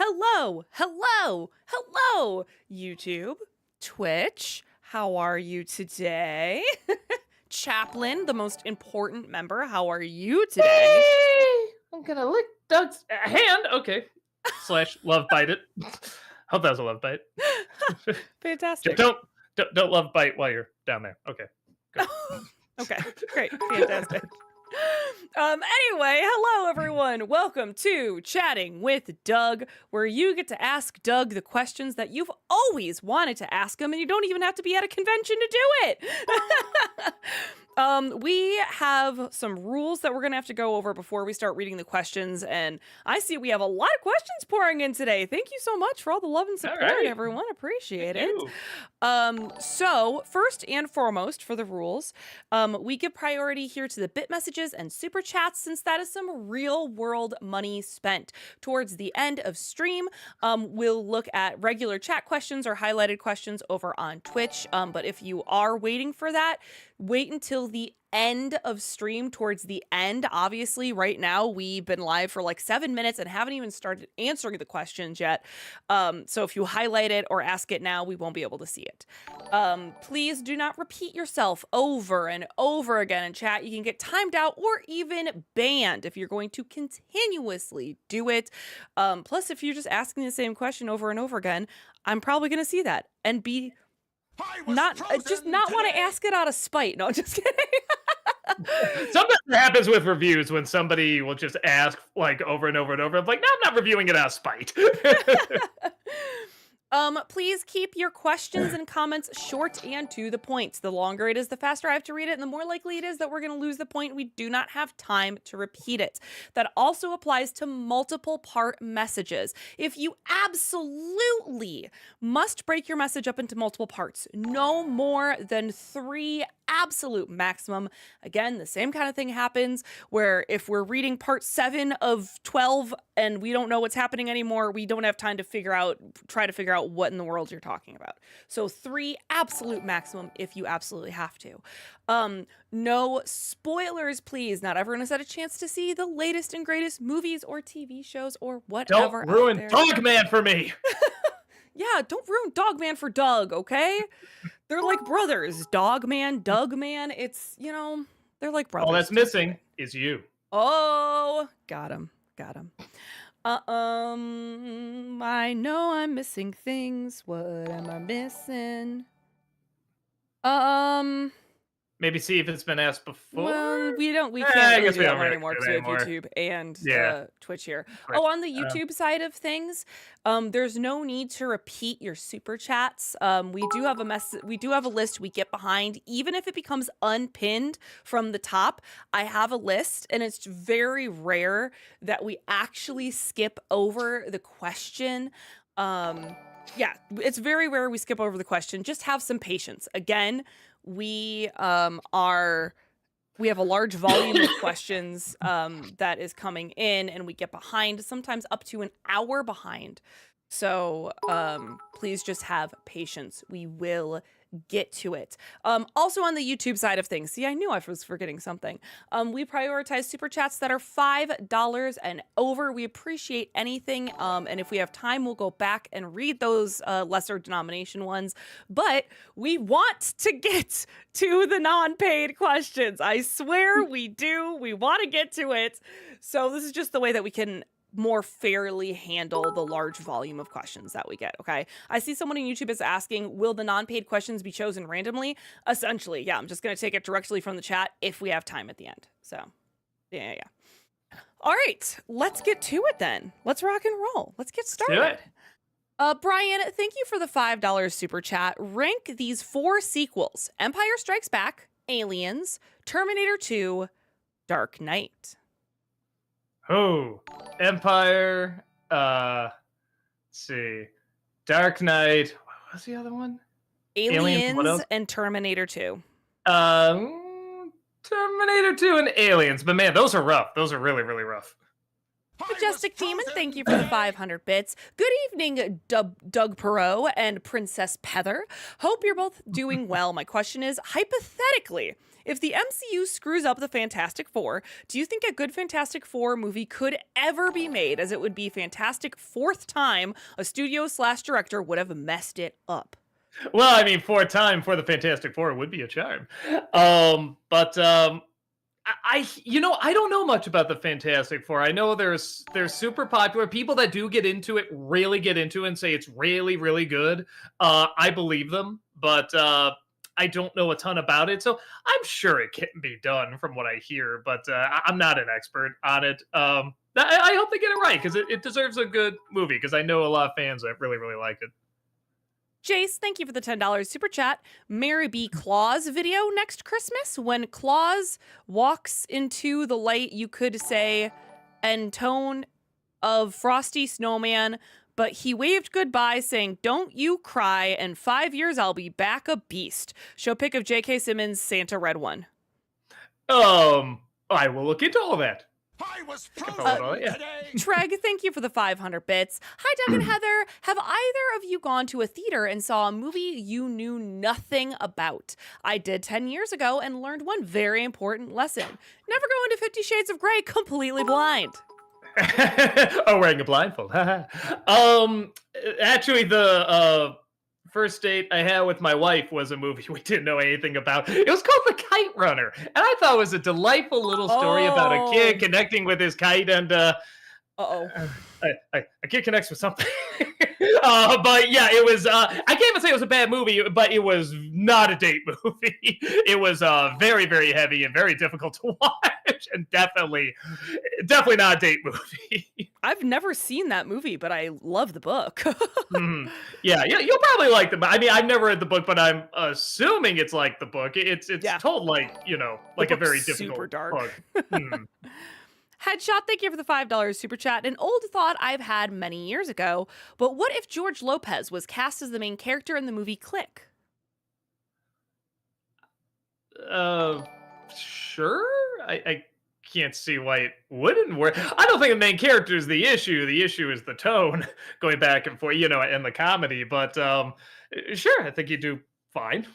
hello, YouTube, Twitch. How are you today? Chaplain, the most important member, how are you today? Hey! I'm gonna lick Doug's hand. Okay. Slash love bite it. Hope that was a love bite. Fantastic. Don't love bite while you're down there. Okay. Good. Okay, great, fantastic. Anyway, hello everyone. Welcome to Chatting with Doug, where you get to ask Doug the questions that you've always wanted to ask him, and you don't even have to be at a convention to do it. We have some rules that we're gonna have to go over before we start reading the questions, and I see we have a lot of questions pouring in today. Thank you so much for all the love and support, everyone. Appreciate it. So first and foremost, for the rules, we give priority here to the bit messages and super chats, since that is some real world money spent. Towards the end of stream, we'll look at regular chat questions or highlighted questions over on Twitch. But if you are waiting for that, wait until the end of stream. Towards the end, obviously right now we've been live for like 7 minutes and haven't even started answering the questions yet. So if you highlight it or ask it now, we won't be able to see it. Please do not repeat yourself over and over again in chat. You can get timed out or even banned if you're going to continuously do it. Plus, if you're just asking the same question over and over again, I'm probably going to see that and be not want to ask it out of spite. No, just kidding. Sometimes it happens with reviews when somebody will just ask like over and over and over. I'm like, no, I'm not reviewing it out of spite. Please keep your questions and comments short and to the point. The longer it is, the faster I have to read it, and the more likely it is that we're going to lose the point. We do not have time to repeat it. That also applies to multiple part messages. If you absolutely must break your message up into multiple parts, no more than 3 absolute maximum. Again, the same kind of thing happens where if we're reading part 7 of 12 and we don't know what's happening anymore, we don't have time to try to figure out what in the world you're talking about. So 3 absolute maximum if you absolutely have to. No spoilers, please. Not everyone has had a chance to see the latest and greatest movies or TV shows or whatever. Don't ruin Dogman for me. Yeah, don't ruin Dogman for Doug, okay? They're like brothers. Dogman, Dougman. It's, they're like brothers. All that's missing is you. Oh, got him. I know I'm missing things. What am I missing? Maybe see if it's been asked before. Well, we can't really do that one anymore because we have YouTube and Twitch here. Quick. Oh, on the YouTube side of things, there's no need to repeat your super chats. We do have a list we get behind, even if it becomes unpinned from the top. I have a list, and it's very rare that we actually skip over the question. Yeah, it's very rare we skip over the question. Just have some patience. Again, we have a large volume of questions that is coming in, and we get behind, sometimes up to an hour behind. So please just have patience. We will get to it. Also on the YouTube side of things, see, I knew I was forgetting something. We prioritize super chats that are $5 and over. We appreciate anything, and if we have time, we'll go back and read those lesser denomination ones. But we want to get to the non-paid questions. I swear we do. We want to get to it. So this is just the way that we can more fairly handle the large volume of questions that we get, okay? I see someone on YouTube is asking, will the non-paid questions be chosen randomly? Essentially, yeah, I'm just going to take it directly from the chat if we have time at the end. So, yeah. All right, let's get to it then. Let's rock and roll. Let's get started. Let's do it. Brian, thank you for the $5 super chat. Rank these 4 sequels: Empire Strikes Back, Aliens, Terminator 2, Dark Knight. Oh, Empire. Let's see. Dark Knight. What was the other one? Aliens and Terminator 2. Terminator 2 and Aliens. But man, those are rough. Those are really, really rough. Majestic Demon, thank you for the 500 bits. Good evening, Doug Perot and Princess Peather. Hope you're both doing well. My question is, hypothetically, if the MCU screws up the Fantastic Four, do you think a good Fantastic Four movie could ever be made, as it would be fantastic fourth time a studio/director would have messed it up? Well, I mean, for time for the Fantastic Four would be a charm. But I don't know much about the Fantastic Four. I know they're super popular. People that do get into it really get into it and say it's really, really good. I believe them, but I don't know a ton about it. So I'm sure it can be done from what I hear, but I'm not an expert on it. I hope they get it right because it deserves a good movie because I know a lot of fans that really, really like it. Jace, thank you for the $10 super chat. Mary B. Claus video next Christmas. When Claus walks into the light, you could say, and tone of Frosty Snowman, but he waved goodbye saying, "Don't you cry, in 5 years I'll be back a beast." Show pic of J.K. Simmons' Santa Red One. I will look into all that. I was today. Treg, thank you for the 500 bits. Hi, Doug and Heather. Have either of you gone to a theater and saw a movie you knew nothing about? I did 10 years ago and learned one very important lesson. Never go into 50 Shades of Grey completely blind. Oh, wearing a blindfold. Actually, the first date I had with my wife was a movie we didn't know anything about. It was called The Kite Runner, and I thought it was a delightful little story about a kid connecting with his kite, and a kid connects with something. But yeah, it was. I can't even say it was a bad movie, but it was not a date movie. It was very, very heavy and very difficult to watch, and definitely not a date movie. I've never seen that movie, but I love the book. Yeah, you'll probably like the. I mean, I've never read the book, but I'm assuming it's like the book. It's told like like a very difficult super dark book. Headshot, thank you for the $5 super chat. An old thought I've had many years ago, but what if George Lopez was cast as the main character in the movie Click? Sure. I can't see why it wouldn't work. I don't think the main character is the issue. The issue is the tone going back and forth, and the comedy. But sure, I think you do fine.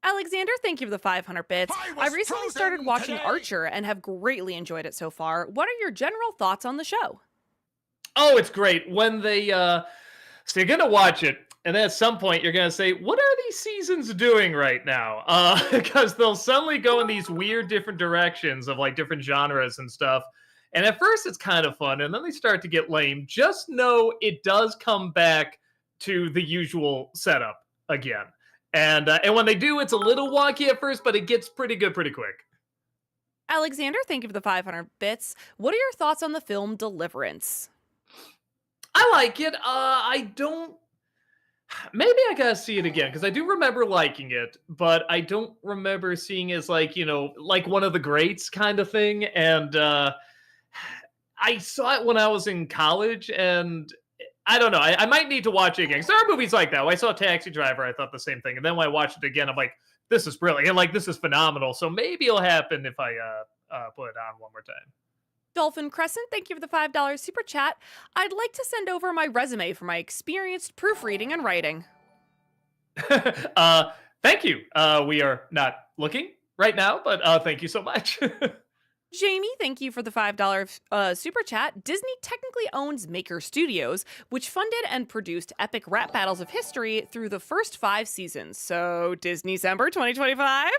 Alexander, thank you for the 500 bits. I recently started watching Archer and have greatly enjoyed it so far. What are your general thoughts on the show? Oh, it's great. When they so you're gonna watch it, and then at some point you're gonna say, "What are these seasons doing right now?" Because they'll suddenly go in these weird different directions of like different genres and stuff. And at first it's kind of fun, and then they start to get lame. Just know it does come back to the usual setup again. And when they do, it's a little wonky at first, but it gets pretty good pretty quick. Alexander, thank you for the 500 bits. What are your thoughts on the film Deliverance? I like it. I don't. Maybe I gotta see it again because I do remember liking it, but I don't remember seeing it as like like one of the greats kind of thing. And I saw it when I was in college, and I don't know. I might need to watch it again. Because there are movies like that. When I saw Taxi Driver, I thought the same thing. And then when I watched it again, I'm like, this is brilliant. And like, this is phenomenal. So maybe it'll happen if I put it on one more time. Dolphin Crescent, thank you for the $5 super chat. I'd like to send over my resume for my experienced proofreading and writing. Thank you. We are not looking right now, but thank you so much. Jamie, thank you for the $5 super chat. Disney technically owns Maker Studios, which funded and produced epic rap battles of history through the first 5 seasons. So, Disney-cember 2025?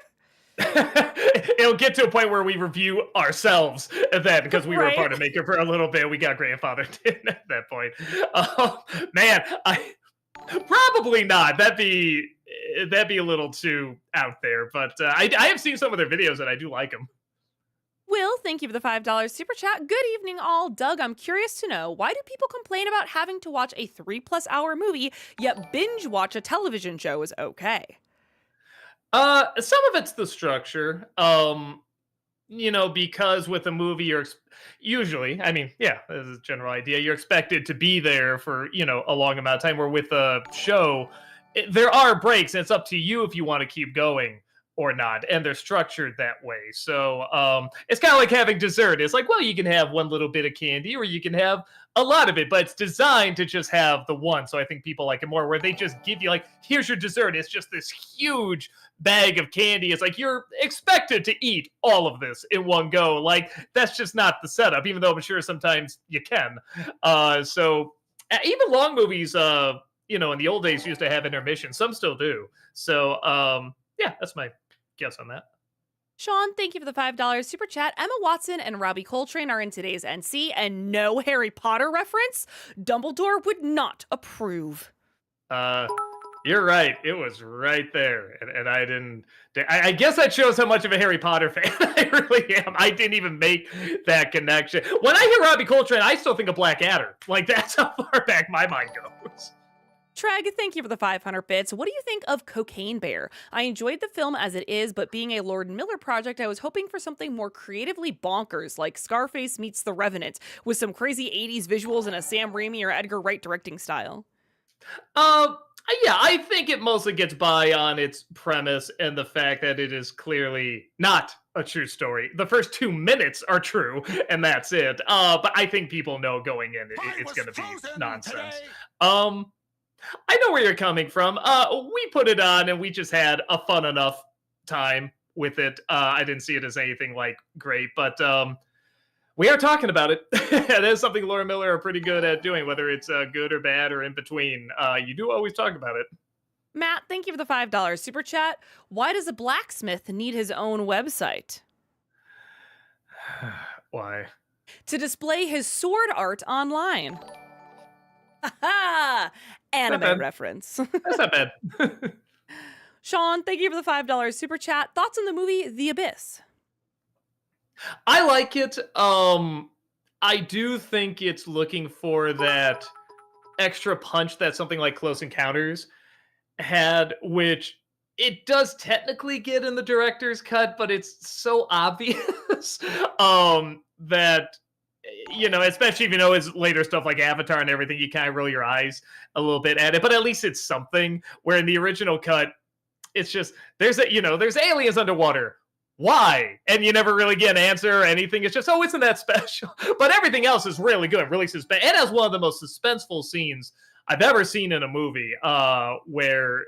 It'll get to a point where we review ourselves then, because we were a part of Maker for a little bit. We got grandfathered in at that point. Man, probably not. That'd be a little too out there. But I have seen some of their videos and I do like them. Will, thank you for the $5 super chat. Good evening, all. Doug, I'm curious to know, why do people complain about having to watch a 3+ hour movie, yet binge watch a television show is okay? Some of it's the structure. Because with a movie, you're usually, I mean, yeah, this is a general idea. You're expected to be there for, a long amount of time, where with a show, there are breaks, and it's up to you if you want to keep going. or not, and they're structured that way. So it's kind of like having dessert. It's like, well, you can have one little bit of candy, or you can have a lot of it, but it's designed to just have the one. So I think people like it more, where they just give you like, here's your dessert. It's just this huge bag of candy. It's like you're expected to eat all of this in one go. Like that's just not the setup, even though I'm sure sometimes you can. Even long movies, in the old days used to have intermission. Some still do. So yeah, that's my guess on that. Sean, thank you for the $5 super chat. Emma Watson and Robbie Coltrane are in today's NC, and no Harry Potter reference? Dumbledore would not approve. Uh, you're right. It was right there, and I didn't. I guess that shows how much of a Harry Potter fan I really am. I didn't even make that connection. When I hear Robbie Coltrane, I still think of Blackadder. Like that's how far back my mind goes. Treg, thank you for the 500 bits. What do you think of Cocaine Bear? I enjoyed the film as it is, but being a Lord and Miller project, I was hoping for something more creatively bonkers, like Scarface meets The Revenant, with some crazy 80s visuals and a Sam Raimi or Edgar Wright directing style. Um, yeah, I think it mostly gets by on its premise and the fact that it is clearly not a true story. The first 2 minutes are true, and that's it. But I think people know going in it's going to be nonsense. Today. Um, I know where you're coming from. We put it on and we just had a fun enough time with it. I didn't see it as anything like great, but we are talking about it. That is something Laura Miller are pretty good at doing, whether it's good or bad or in between. You do always talk about it. Matt, thank you for the $5 super chat. Why does a blacksmith need his own website? Why? To display his sword art online. Ha! Anime bad. reference. That's not bad. Sean, thank you for the $5 super chat. Thoughts on the movie The Abyss? I like it. I do think it's looking for that extra punch that something like Close Encounters had, which it does technically get in the director's cut, but it's so obvious that especially if you know his later stuff like Avatar and everything, you kind of roll your eyes a little bit at it. But at least it's something. Where in the original cut, it's just there's aliens underwater. Why? And you never really get an answer or anything. It's just, oh, isn't that special? But everything else is really good, really suspense. It has one of the most suspenseful scenes I've ever seen in a movie, where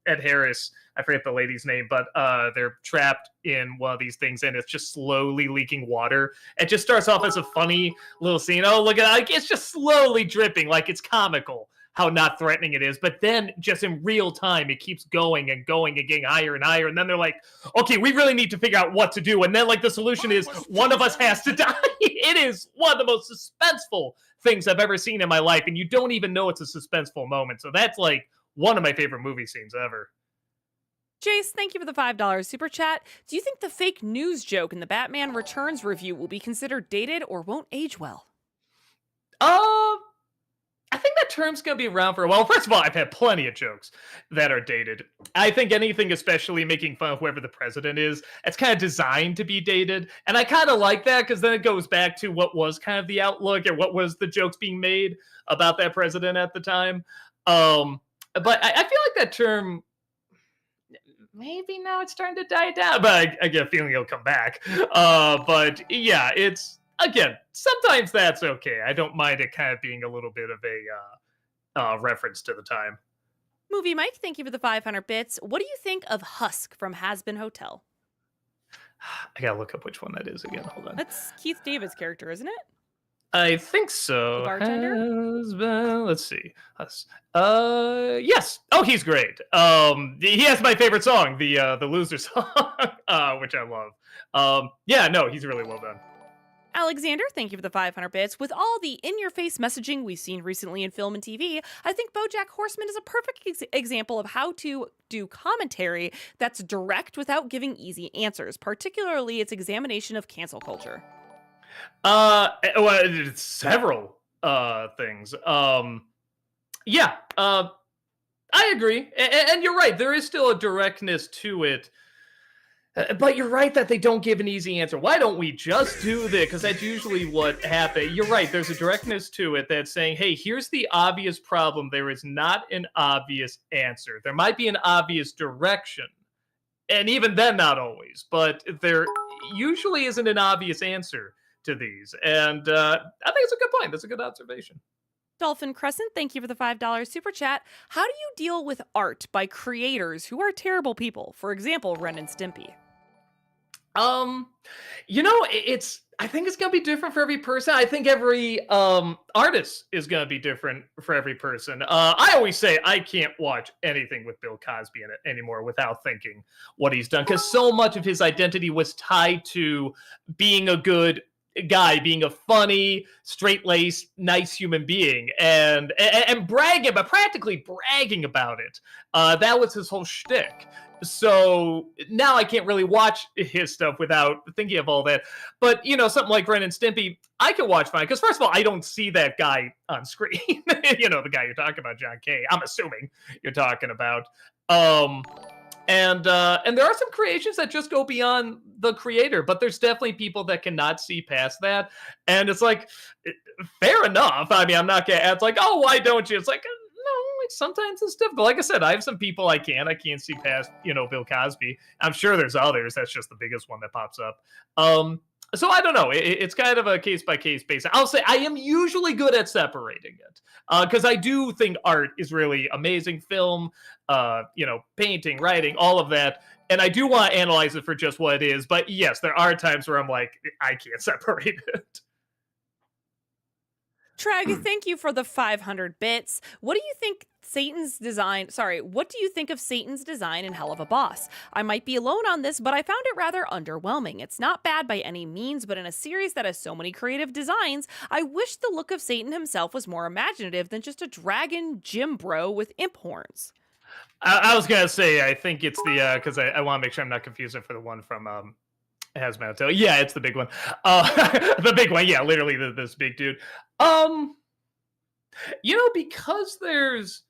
Ed Harris, I forget the lady's name, but they're trapped in one of these things and it's just slowly leaking water. It just starts off as a funny little scene. Oh, look at that. Like, it's just slowly dripping, like it's comical how not threatening it is. But then just in real time, it keeps going and going and getting higher and higher. And then they're like, okay, we really need to figure out what to do. And then like the solution is one of us has to die. It is one of the most suspenseful things I've ever seen in my life. And you don't even know it's a suspenseful moment. So that's like one of my favorite movie scenes ever. Jace, thank you for the $5 super chat. Do you think the fake news joke in the Batman Returns review will be considered dated or won't age well? I think that term's going to be around for a while. First of all, I've had plenty of jokes that are dated. I think anything, especially making fun of whoever the president is, it's kind of designed to be dated. And I kind of like that because then it goes back to what was kind of the outlook and what was the jokes being made about that president at the time. But I feel like that term, maybe now it's starting to die down, but I get a feeling it'll come back. But yeah, it's, again, sometimes that's okay. I don't mind it kind of being a little bit of a reference to the time. Movie Mike, thank you for the 500 bits. What do you think of Husk from Has Been Hotel? I gotta look up which one that is again. Hold on. That's Keith David's character, isn't it? I think so. The bartender? Let's see. Yes. Oh, he's great. He has my favorite song, the Loser song, which I love. Yeah, no, he's really well done. Alexander, thank you for the 500 bits. With all the in-your-face messaging we've seen recently in film and TV, I think BoJack Horseman is a perfect example of how to do commentary that's direct without giving easy answers, particularly its examination of cancel culture. Well, it's several things. Yeah, I agree, and you're right. There is still a directness to it. But you're right that they don't give an easy answer. Why don't we just do this? Because that's usually what happens. You're right. There's a directness to it that's saying, hey, here's the obvious problem. There is not an obvious answer. There might be an obvious direction, And even then, not always. But there usually isn't an obvious answer to these. And I think it's a good point. That's a good observation. Dolphin Crescent, thank you for the $5 super chat. How do you deal with art by creators who are terrible people? For example, Ren and Stimpy. Um, it's I think it's gonna be different for every person. I think every artist is gonna be different for every person. I always say I can't watch anything with Bill Cosby in it anymore without thinking what he's done, because so much of his identity was tied to being a good guy, being a funny, straight-laced, nice human being, and bragging, but practically bragging about it. That was his whole shtick. So now I can't really watch his stuff without thinking of all that. But something like Ren and Stimpy, I can watch fine because first of all, I don't see that guy on screen. The guy you're talking about, John Kay. I'm assuming you're talking about. And there are some creations that just go beyond the creator, but there's definitely people that cannot see past that. And it's like, fair enough. I mean, I'm not gonna. It's like, oh, why don't you? It's like, no, like sometimes it's difficult. Like I said, I have some people I can't see past, Bill Cosby. I'm sure there's others. That's just the biggest one that pops up. So I don't know. It's kind of a case by case basis. I'll say I am usually good at separating it because I do think art is really amazing. Film, painting, writing, all of that. And I do want to analyze it for just what it is. But yes, there are times where I'm like, I can't separate it. Treg, thank you for the 500 bits. What do you think what do you think of Satan's design in Hell of a Boss? I might be alone on this, but I found it rather underwhelming. It's not bad by any means, but in a series that has so many creative designs, I wish the look of Satan himself was more imaginative than just a dragon gym bro with imp horns. I was gonna say I think it's the because I want to make sure I'm not confusing for the one from Hazmat Hotel. Yeah, it's the big one. The big one. Yeah, literally this big dude. Because there's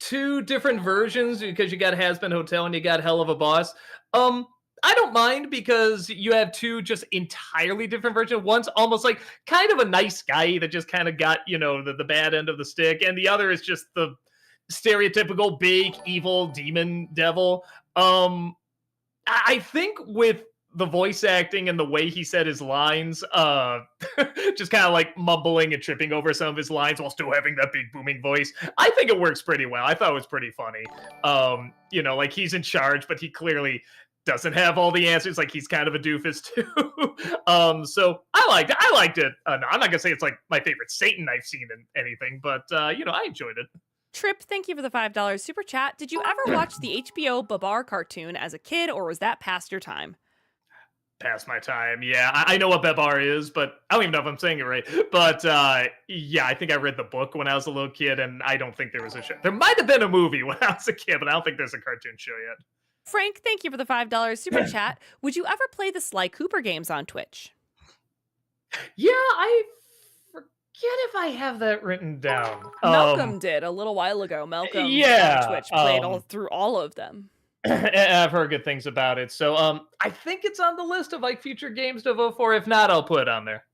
two different versions, because you got Hazbin Hotel and you got Hell of a Boss. I don't mind because you have two just entirely different versions. One's almost like kind of a nice guy that just kind of got the bad end of the stick, and the other is just the stereotypical big evil demon devil. I think with the voice acting and the way he said his lines, just kind of like mumbling and tripping over some of his lines while still having that big booming voice. I think it works pretty well. I thought it was pretty funny. Like he's in charge, but he clearly doesn't have all the answers. Like he's kind of a doofus too. So I liked it. No, I'm not gonna say it's like my favorite Satan I've seen in anything, but I enjoyed it. Trip, thank you for the $5 super chat. Did you ever watch the HBO Babar cartoon as a kid, or was that past your time? Past my time. Yeah, I know what Bebar is, but I don't even know if I'm saying it right. But yeah, I think I read the book when I was a little kid, and I don't think there was a show. There might have been a movie when I was a kid, but I don't think there's a cartoon show yet. Frank, thank you for the $5 super chat. Would you ever play the Sly Cooper games on Twitch? Yeah, I forget if I have that written down. Malcolm did a little while ago. Malcolm on Twitch played through all of them. I've heard good things about it. So I think it's on the list of like future games to vote for. If not, I'll put it on there.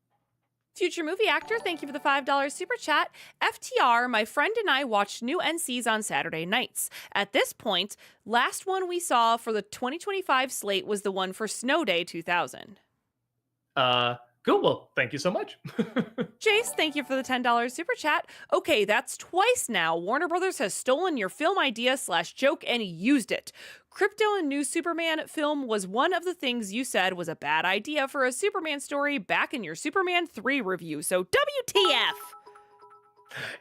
Future movie actor, thank you for the $5 super chat. FTR, my friend and I watched new NCs on Saturday nights. At this point, last one we saw for the 2025 slate was the one for Snow Day 2000. Cool. Well, thank you so much. Jace, thank you for the $10 super chat. Okay, that's twice now. Warner Brothers has stolen your film idea / joke and used it. Crypto and New Superman film was one of the things you said was a bad idea for a Superman story back in your Superman 3 review. So WTF?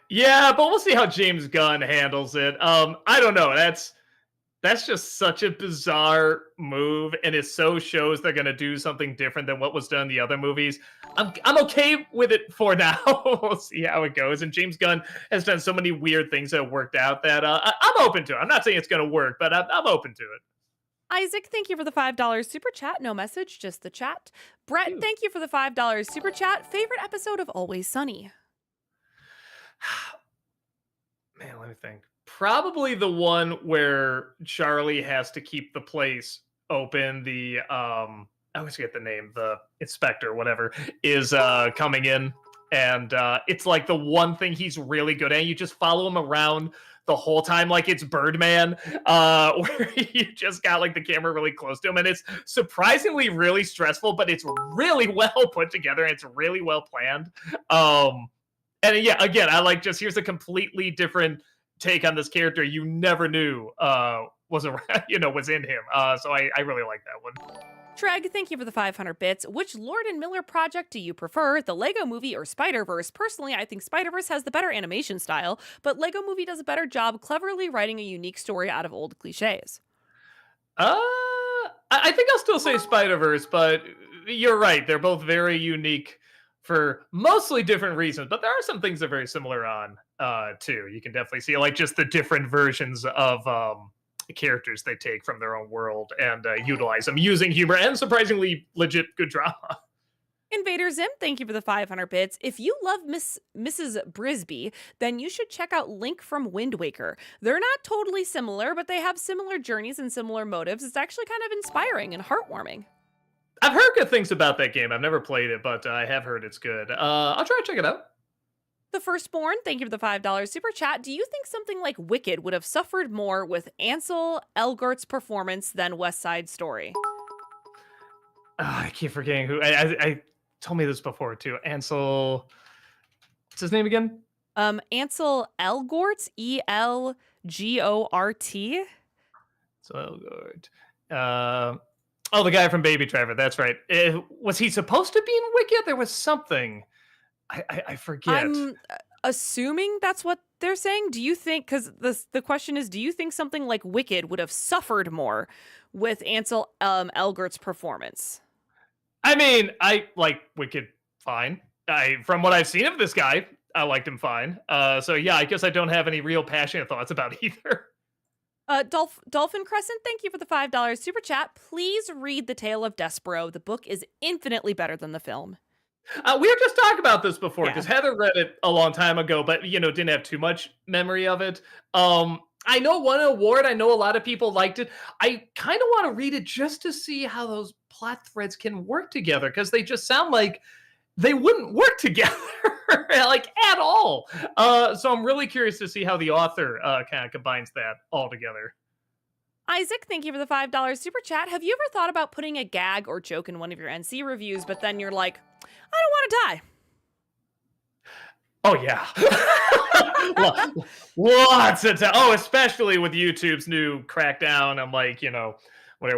Yeah, but we'll see how James Gunn handles it. I don't know. That's just such a bizarre move, and it so shows they're gonna do something different than what was done in the other movies. I'm okay with it for now. We'll see how it goes. And James Gunn has done so many weird things that have worked out that I'm open to it. I'm not saying it's gonna work, but I'm open to it. Isaac, thank you for the $5 super chat. No message, just the chat. Brett, thank you for the $5 super chat. Favorite episode of Always Sunny? Man, let me think. Probably the one where Charlie has to keep the place open. I always forget the name. The inspector, whatever, is coming in, and it's like the one thing he's really good at. You just follow him around the whole time like it's Birdman, where you just got like the camera really close to him, and it's surprisingly really stressful, but it's really well put together and it's really well planned. Um, and yeah, again, I like just here's a completely different take on this character you never knew was around, was in him. So I really like that one. Treg, thank you for the 500 bits. Which Lord and Miller project do you prefer, the Lego Movie or Spider-Verse? Personally, I think Spider-Verse has the better animation style, but Lego Movie does a better job cleverly writing a unique story out of old cliches. I think I'll still say Spider Verse, but you're right. They're both very unique for mostly different reasons, but there are some things that are very similar on too. You can definitely see like just the different versions of characters they take from their own world and utilize them using humor and surprisingly legit good drama. Invader Zim, thank you for the 500 bits. If you love Mrs. Brisby, then you should check out Link from Wind Waker. They're not totally similar, but they have similar journeys and similar motives. It's actually kind of inspiring and heartwarming. I've heard good things about that game. I've never played it, but I have heard it's good. I'll try to check it out. The Firstborn, thank you for the $5 super chat. Do you think something like Wicked would have suffered more with Ansel Elgort's performance than West Side Story? I keep forgetting who. I told me this before too. Ansel. What's his name again? Ansel Elgort, Elgort. So Elgort. Oh, the guy from Baby Driver. That's right. Was he supposed to be in Wicked? There was something. I forget. I'm assuming that's what they're saying. Do you think, because the question is, do you think something like Wicked would have suffered more with Ansel Elgort's performance? I mean, I like Wicked fine. From what I've seen of this guy, I liked him fine. So yeah, I guess I don't have any real passionate thoughts about either. Dolphin Crescent, thank you for the $5 super chat. Please read The Tale of Despero. The book is infinitely better than the film. We were just talking about this before Yeah. because Heather read it a long time ago, but didn't have too much memory of it. I know won an award. I know a lot of people liked it. I kind of want to read it just to see how those plot threads can work together because they just sound like they wouldn't work together like at all. So I'm really curious to see how the author kind of combines that all together. Isaac, thank you for the $5 super chat. Have you ever thought about putting a gag or joke in one of your NC reviews, but then you're like, I don't want to die? Oh yeah, lots of time. Oh, especially with YouTube's new crackdown. I'm like,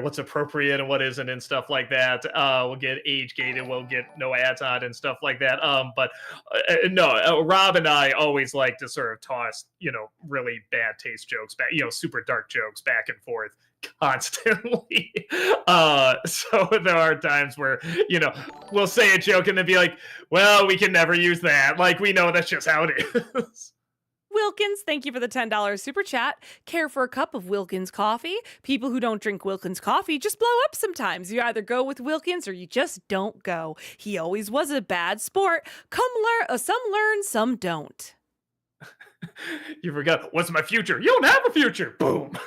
what's appropriate and what isn't and stuff like that. We'll get age gated. We'll get no ads on and stuff like that. But no, Rob and I always like to sort of toss, really bad taste jokes back, super dark jokes back and forth constantly. So there are times where, we'll say a joke and then be like, well, we can never use that. Like, we know that's just how it is. Wilkins, thank you for the $10 super chat. Care for a cup of Wilkins coffee? People who don't drink Wilkins coffee just blow up sometimes. You either go with Wilkins or you just don't go. He always was a bad sport. Some learn, some don't. You forgot, what's my future? You don't have a future. Boom.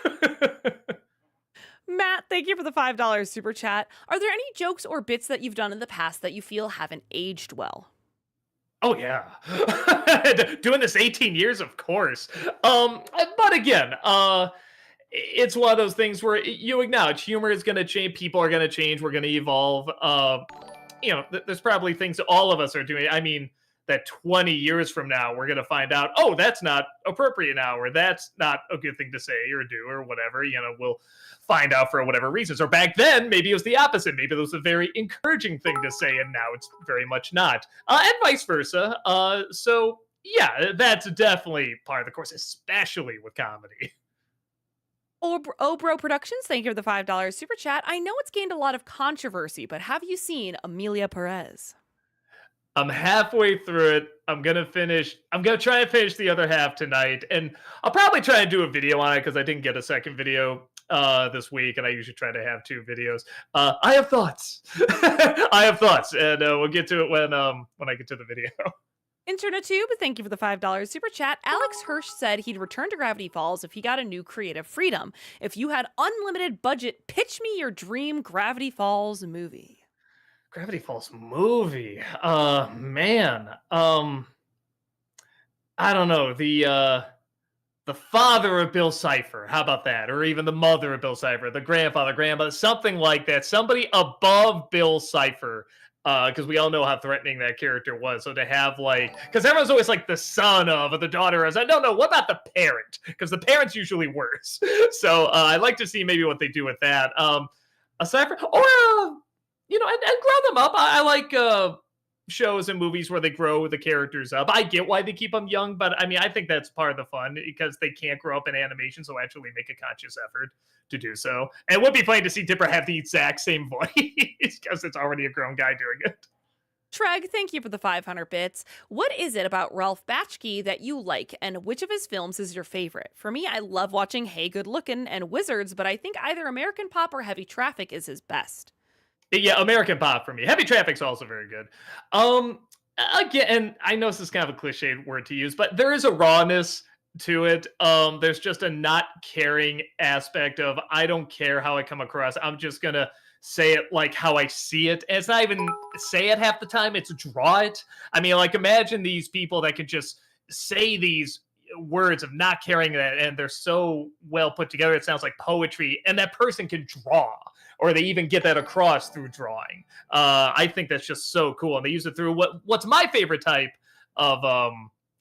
Matt, thank you for the $5 super chat. Are there any jokes or bits that you've done in the past that you feel haven't aged well? Oh yeah. Doing this 18 years, of course. But again, it's one of those things where you acknowledge humor is going to change, people are going to change, we're going to evolve. There's probably things that all of us are doing. I mean, that 20 years from now, we're going to find out, oh, that's not appropriate now, or that's not a good thing to say or do, or whatever. We'll find out for whatever reasons. Or back then, maybe it was the opposite. Maybe it was a very encouraging thing to say, and now it's very much not. And vice versa. So, yeah, that's definitely part of the course, especially with comedy. Bro Productions, thank you for the $5 super chat. I know it's gained a lot of controversy, but have you seen Amelia Perez? I'm halfway through it. I'm gonna try and finish the other half tonight, and I'll probably try and do a video on it because I didn't get a second video this week, and I usually try to have 2 videos. I have thoughts. I have thoughts, and we'll get to it when I get to the video. InternetTube, thank you for the $5 super chat. Alex Hirsch said he'd return to Gravity Falls if he got a new creative freedom. If you had unlimited budget, pitch me your dream Gravity Falls movie. Gravity Falls movie. Man. I don't know. The the father of Bill Cipher. How about that? Or even the mother of Bill Cipher, the grandfather, grandmother, something like that. Somebody above Bill Cipher. Because we all know how threatening that character was. So to have like, because everyone's always like the son of or the daughter of. No, no. What about the parent? Because the parent's usually worse. So I'd like to see maybe what they do with that. Aside from, or and grow them up. I like shows and movies where they grow the characters up. I get why they keep them young, but I mean, I think that's part of the fun because they can't grow up in animation, so actually make a conscious effort to do so. And it would be funny to see Dipper have the exact same voice because it's already a grown guy doing it. Treg, thank you for the 500 bits. What is it about Ralph Bakshi that you like, and which of his films is your favorite? For me, I love watching Hey Good Lookin' and Wizards, but I think either American Pop or Heavy Traffic is his best. Yeah, American Pop for me. Heavy Traffic's also very good. Um, again, and I know this is kind of a cliched word to use, but there is a rawness to it. There's just a not caring aspect of I don't care how I come across. I'm just gonna say it like how I see it. And it's not even say it half the time, it's draw it. I mean, like imagine these people that could just say these words of not caring that and they're so well put together it sounds like poetry and that person can draw or they even get that across through drawing. I think that's just so cool, and they use it through what's my favorite type of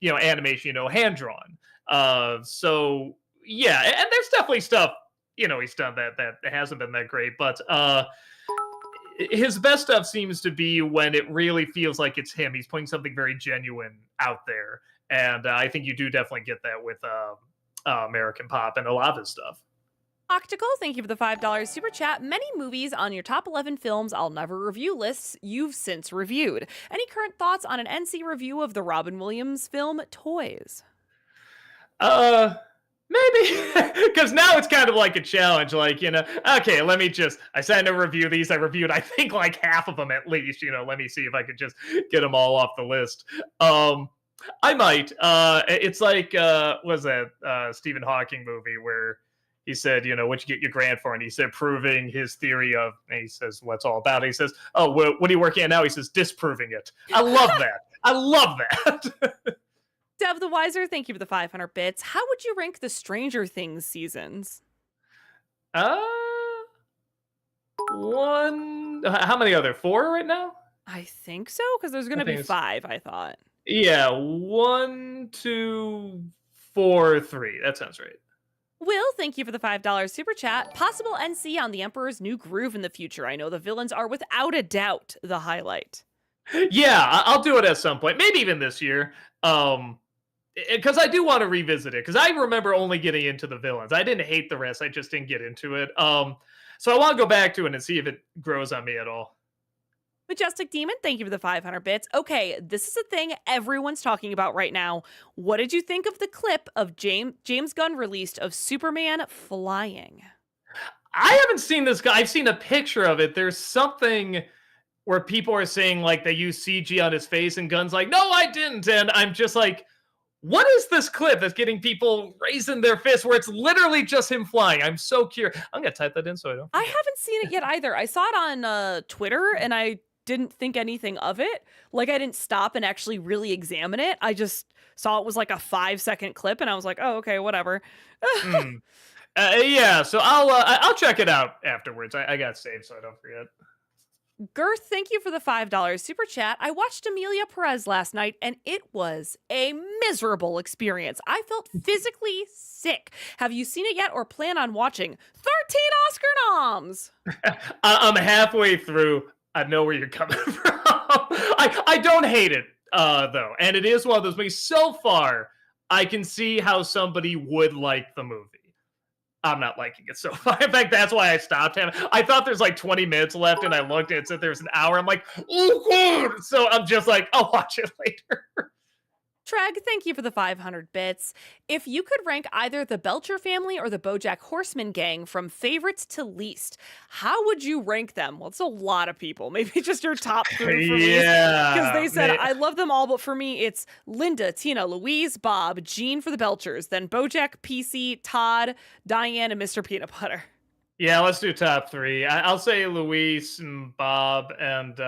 animation, hand drawn. So yeah, and there's definitely stuff he's done that hasn't been that great, but his best stuff seems to be when it really feels like it's him. He's putting something very genuine out there, and I think you do definitely get that with American Pop and a lot of his stuff. Octical, thank you for the $5 super chat. Many movies on your top 11 films I'll never review lists you've since reviewed. Any current thoughts on an NC review of the Robin Williams film Toys? Uh, Maybe because now it's kind of like a challenge. Like okay, let me just. I said to review these. I reviewed, I think, like half of them at least. Let me see if I could just get them all off the list. I might. It's like was that Stephen Hawking movie where he said, what you get your grant for, and he said proving his theory of. And he says, what's all about it? He says, oh, what are you working at now? He says, disproving it. I love that. I love that. Dev the Wiser, thank you for the 500 bits. How would you rank the Stranger Things seasons? Uh, One. How many are there? Four right now? I think so, because there's going I to be think it's 5, I thought. yeah. One, two, four, three. That sounds right. Will, thank you for the $5 super chat. Possible NC on the Emperor's New Groove in the future. I know the villains are without a doubt the highlight. Yeah, I'll do it at some point. Maybe even this year. Because I do want to revisit it. Because I remember only getting into the villains. I didn't hate the rest. I just didn't get into it. So I want to go back to it and see if it grows on me at all. Majestic Demon, thank you for the 500 bits. Okay, this is a thing everyone's talking about right now. What did you think of the clip of James Gunn released of Superman flying? I haven't seen this guy. I've seen a picture of it. There's something where people are saying like they use CG on his face, and Gunn's like, no, I didn't. And I'm just like, what is this clip that's getting people raising their fists where it's literally just him flying? I'm so curious. I'm going to type that in so I don't I forget. haven't seen it yet either. I saw it on Twitter and I didn't think anything of it. Like I didn't stop and actually really examine it. I just saw it was like a 5-second clip and I was like, oh, okay, whatever. Mm. Yeah, so I'll check it out afterwards. I got it saved so I don't forget. Girth, thank you for the $5 super chat. I watched Amelia Perez last night and it was a miserable experience. I felt physically sick. Have you seen it yet or plan on watching? 13 Oscar noms! I'm halfway through. I know where you're coming from. I don't hate it though, and it is one of those movies. So far, I can see how somebody would like the movie. I'm not liking it so far. In fact, that's why I stopped him. I thought there's like 20 minutes left, and I looked and it said there's an hour. I'm like, oh, God. So I'm just like, I'll watch it later. Treg, thank you for the 500 bits. If you could rank either the Belcher family or the BoJack Horseman gang from favorites to least, how would you rank them? Well, it's a lot of people. Maybe just your top 3 for me. Because they said, I love them all, but for me, it's Linda, Tina, Louise, Bob, Gene for the Belchers, then BoJack, PC, Todd, Diane, and Mr. Peanut Butter. Yeah, let's do top 3. I'll say Luis and Bob and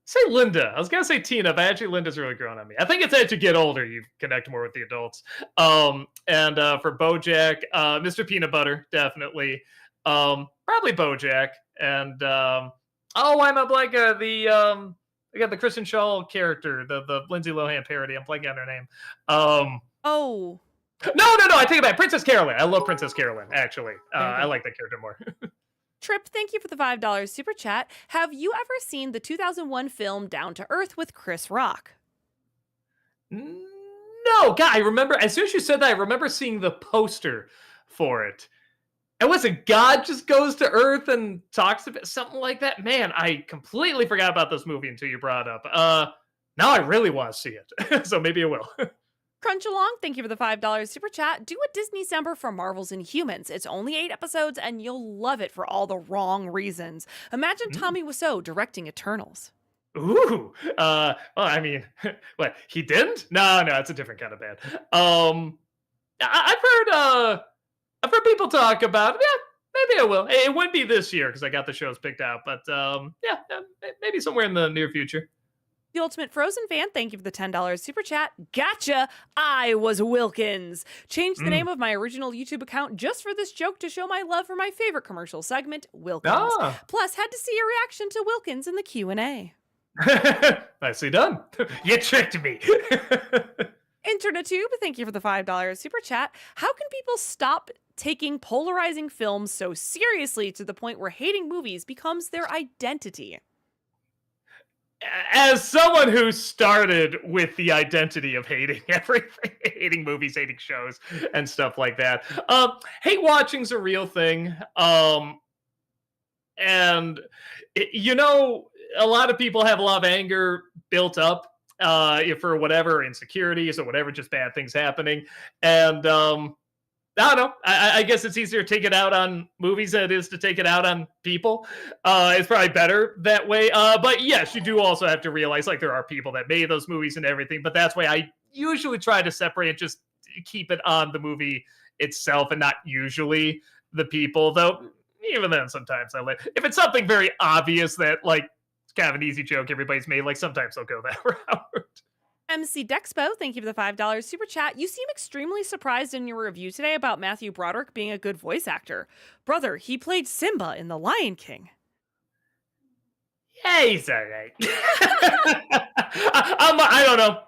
Say Linda. I was gonna say Tina, but actually Linda's really grown on me. I think it's as you get older, you connect more with the adults. And for BoJack, Mr. Peanut Butter, definitely. Probably BoJack. And oh, I'm a blank. I got the Kristen Shaw character, the Lindsay Lohan parody. I'm blanking on her name. Um, Oh, no. I take it back. Princess Carolyn. I love Princess Carolyn. Actually, there we I go. like that character more. Trip, thank you for the $5 super chat. Have you ever seen the 2001 film Down to Earth with Chris Rock? No, God, I remember as soon as you said that, I remember seeing the poster for it. And was it God just goes to Earth and talks about something like that? Man, I completely forgot about this movie until you brought it up. Now I really want to see it, so maybe I will. Crunch Along, thank you for the $5 super chat. Do a Disney December for Marvel's Inhumans. It's only 8 episodes and you'll love it for all the wrong reasons. Imagine Mm. Tommy Wiseau directing Eternals. Ooh, well, I mean, what he didn't? No, it's a different kind of bad. I've heard people talk about it. Yeah, maybe I will. It wouldn't be this year because I got the shows picked out, but yeah, maybe somewhere in the near future. The Ultimate Frozen Fan, thank you for the $10 super chat. Gotcha! I was Wilkins. Changed the name Mm. of my original YouTube account just for this joke to show my love for my favorite commercial segment, Wilkins. Ah, Plus, had to see your reaction to Wilkins in the Q&A. nicely done. You tricked me. InternetTube, thank you for the $5 super chat. How can people stop taking polarizing films so seriously to the point where hating movies becomes their identity? As someone who started with the identity of hating everything, hating movies, hating shows, and stuff like that, hate watching's a real thing. And you know, a lot of people have a lot of anger built up for whatever insecurities or whatever, just bad things happening, and I don't know. I guess it's easier to take it out on movies than it is to take it out on people. It's probably better that way. But yes, you do also have to realize like there are people that made those movies and everything. But that's why I usually try to separate, just keep it on the movie itself and not usually the people. Though even then, sometimes I let if it's something very obvious that like it's kind of an easy joke everybody's made. Like sometimes I'll go that route. MC Dexpo, thank you for the $5 super chat. You seem extremely surprised in your review today about Matthew Broderick being a good voice actor. Brother, he played Simba in The Lion King. Yeah, he's all right. I don't know.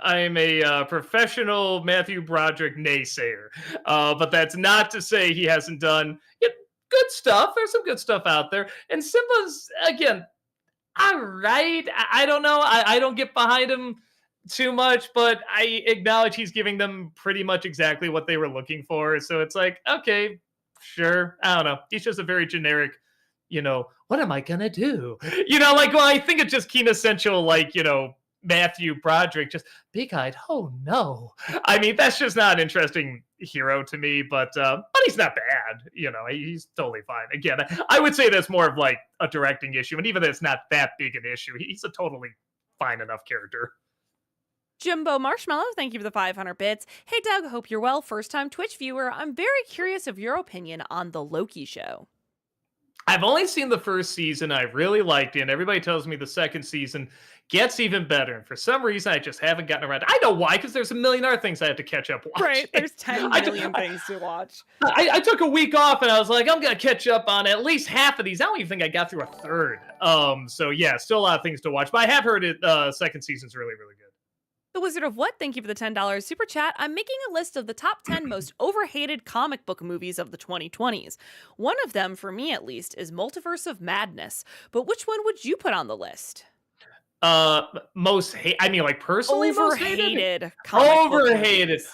I'm a professional Matthew Broderick naysayer, but that's not to say he hasn't done good stuff. There's some good stuff out there, and Simba's again all right. I don't know. I don't get behind him too much, but I acknowledge he's giving them pretty much exactly what they were looking for. So it's like, okay, sure. I don't know. He's just a very generic, what am I gonna do? Like when I think of just quintessential, like, Matthew Broderick, just big eyed. Oh no. I mean, that's just not an interesting hero to me, but he's not bad. He's totally fine. Again, I would say that's more of like a directing issue, and even though it's not that big an issue, he's a totally fine enough character. Jimbo Marshmallow, thank you for the 500 bits. Hey Doug, hope you're well. First time Twitch viewer. I'm very curious of your opinion on The Loki Show. I've only seen the first season. I really liked it, and everybody tells me the second season gets even better. And for some reason, I just haven't gotten around. I know why, because there's a million other things I have to catch up watching. Right, there's 10 million things to watch. I took a week off, and I was like, I'm gonna catch up on at least half of these. I don't even think I got through a third. So yeah, still a lot of things to watch. But I have heard it. Second season's really, really good. The Wizard of What, thank you for the $10 super chat. I'm making a list of the top 10 most overhated comic book movies of the 2020s. One of them, for me at least, is Multiverse of Madness. But which one would you put on the list? I mean, like personally, most hated? Overhated comic book Overhated. movies.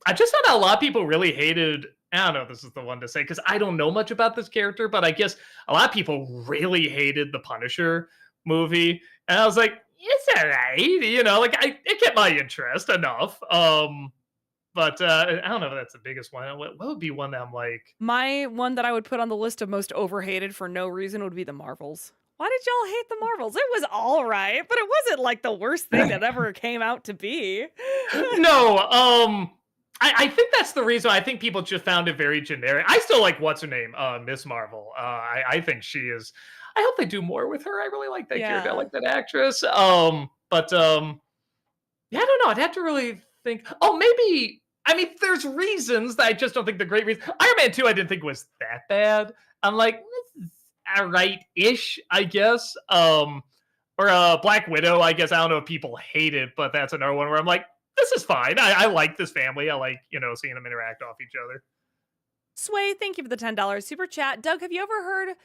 I just thought a lot of people really hated. I don't know if this is the one to say because I don't know much about this character, but I guess a lot of people really hated the Punisher movie, and I was like, it's all right, like it kept my interest enough. But I don't know if that's the biggest one. What would be one that I'm like? My one that I would put on the list of most overhated for no reason would be the Marvels. Why did y'all hate the Marvels? It was all right, but it wasn't like the worst thing that ever came out to be. No, I think that's the reason. I think people just found it very generic. I still like what's her name, Miss Marvel. I think she is. I hope they do more with her. I really like that character. I Yeah. like that actress. But yeah, I don't know. I'd have to really think. Oh, maybe. I mean, there's reasons that I just don't think the great reason. Iron Man 2, I didn't think was that bad. I'm like, this is all right-ish, I guess. Or Black Widow, I guess. I don't know if people hate it, but that's another one where I'm like, this is fine. I like this family. I like, seeing them interact off each other. Sway, thank you for the $10 super chat. Doug, have you ever heard?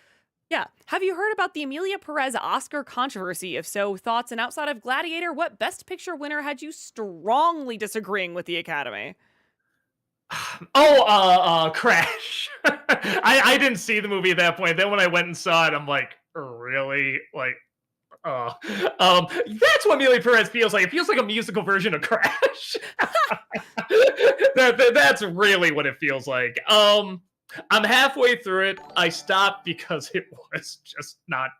Yeah. Have you heard about the Amelia Perez Oscar controversy? If so, thoughts, and outside of Gladiator, what Best Picture winner had you strongly disagreeing with the Academy? Oh, Crash. I didn't see the movie at that point. Then when I went and saw it, I'm like, really? Like, uh, that's what Amelia Perez feels like. It feels like a musical version of Crash. That's really what it feels like. I'm halfway through it. I stopped because it was just not.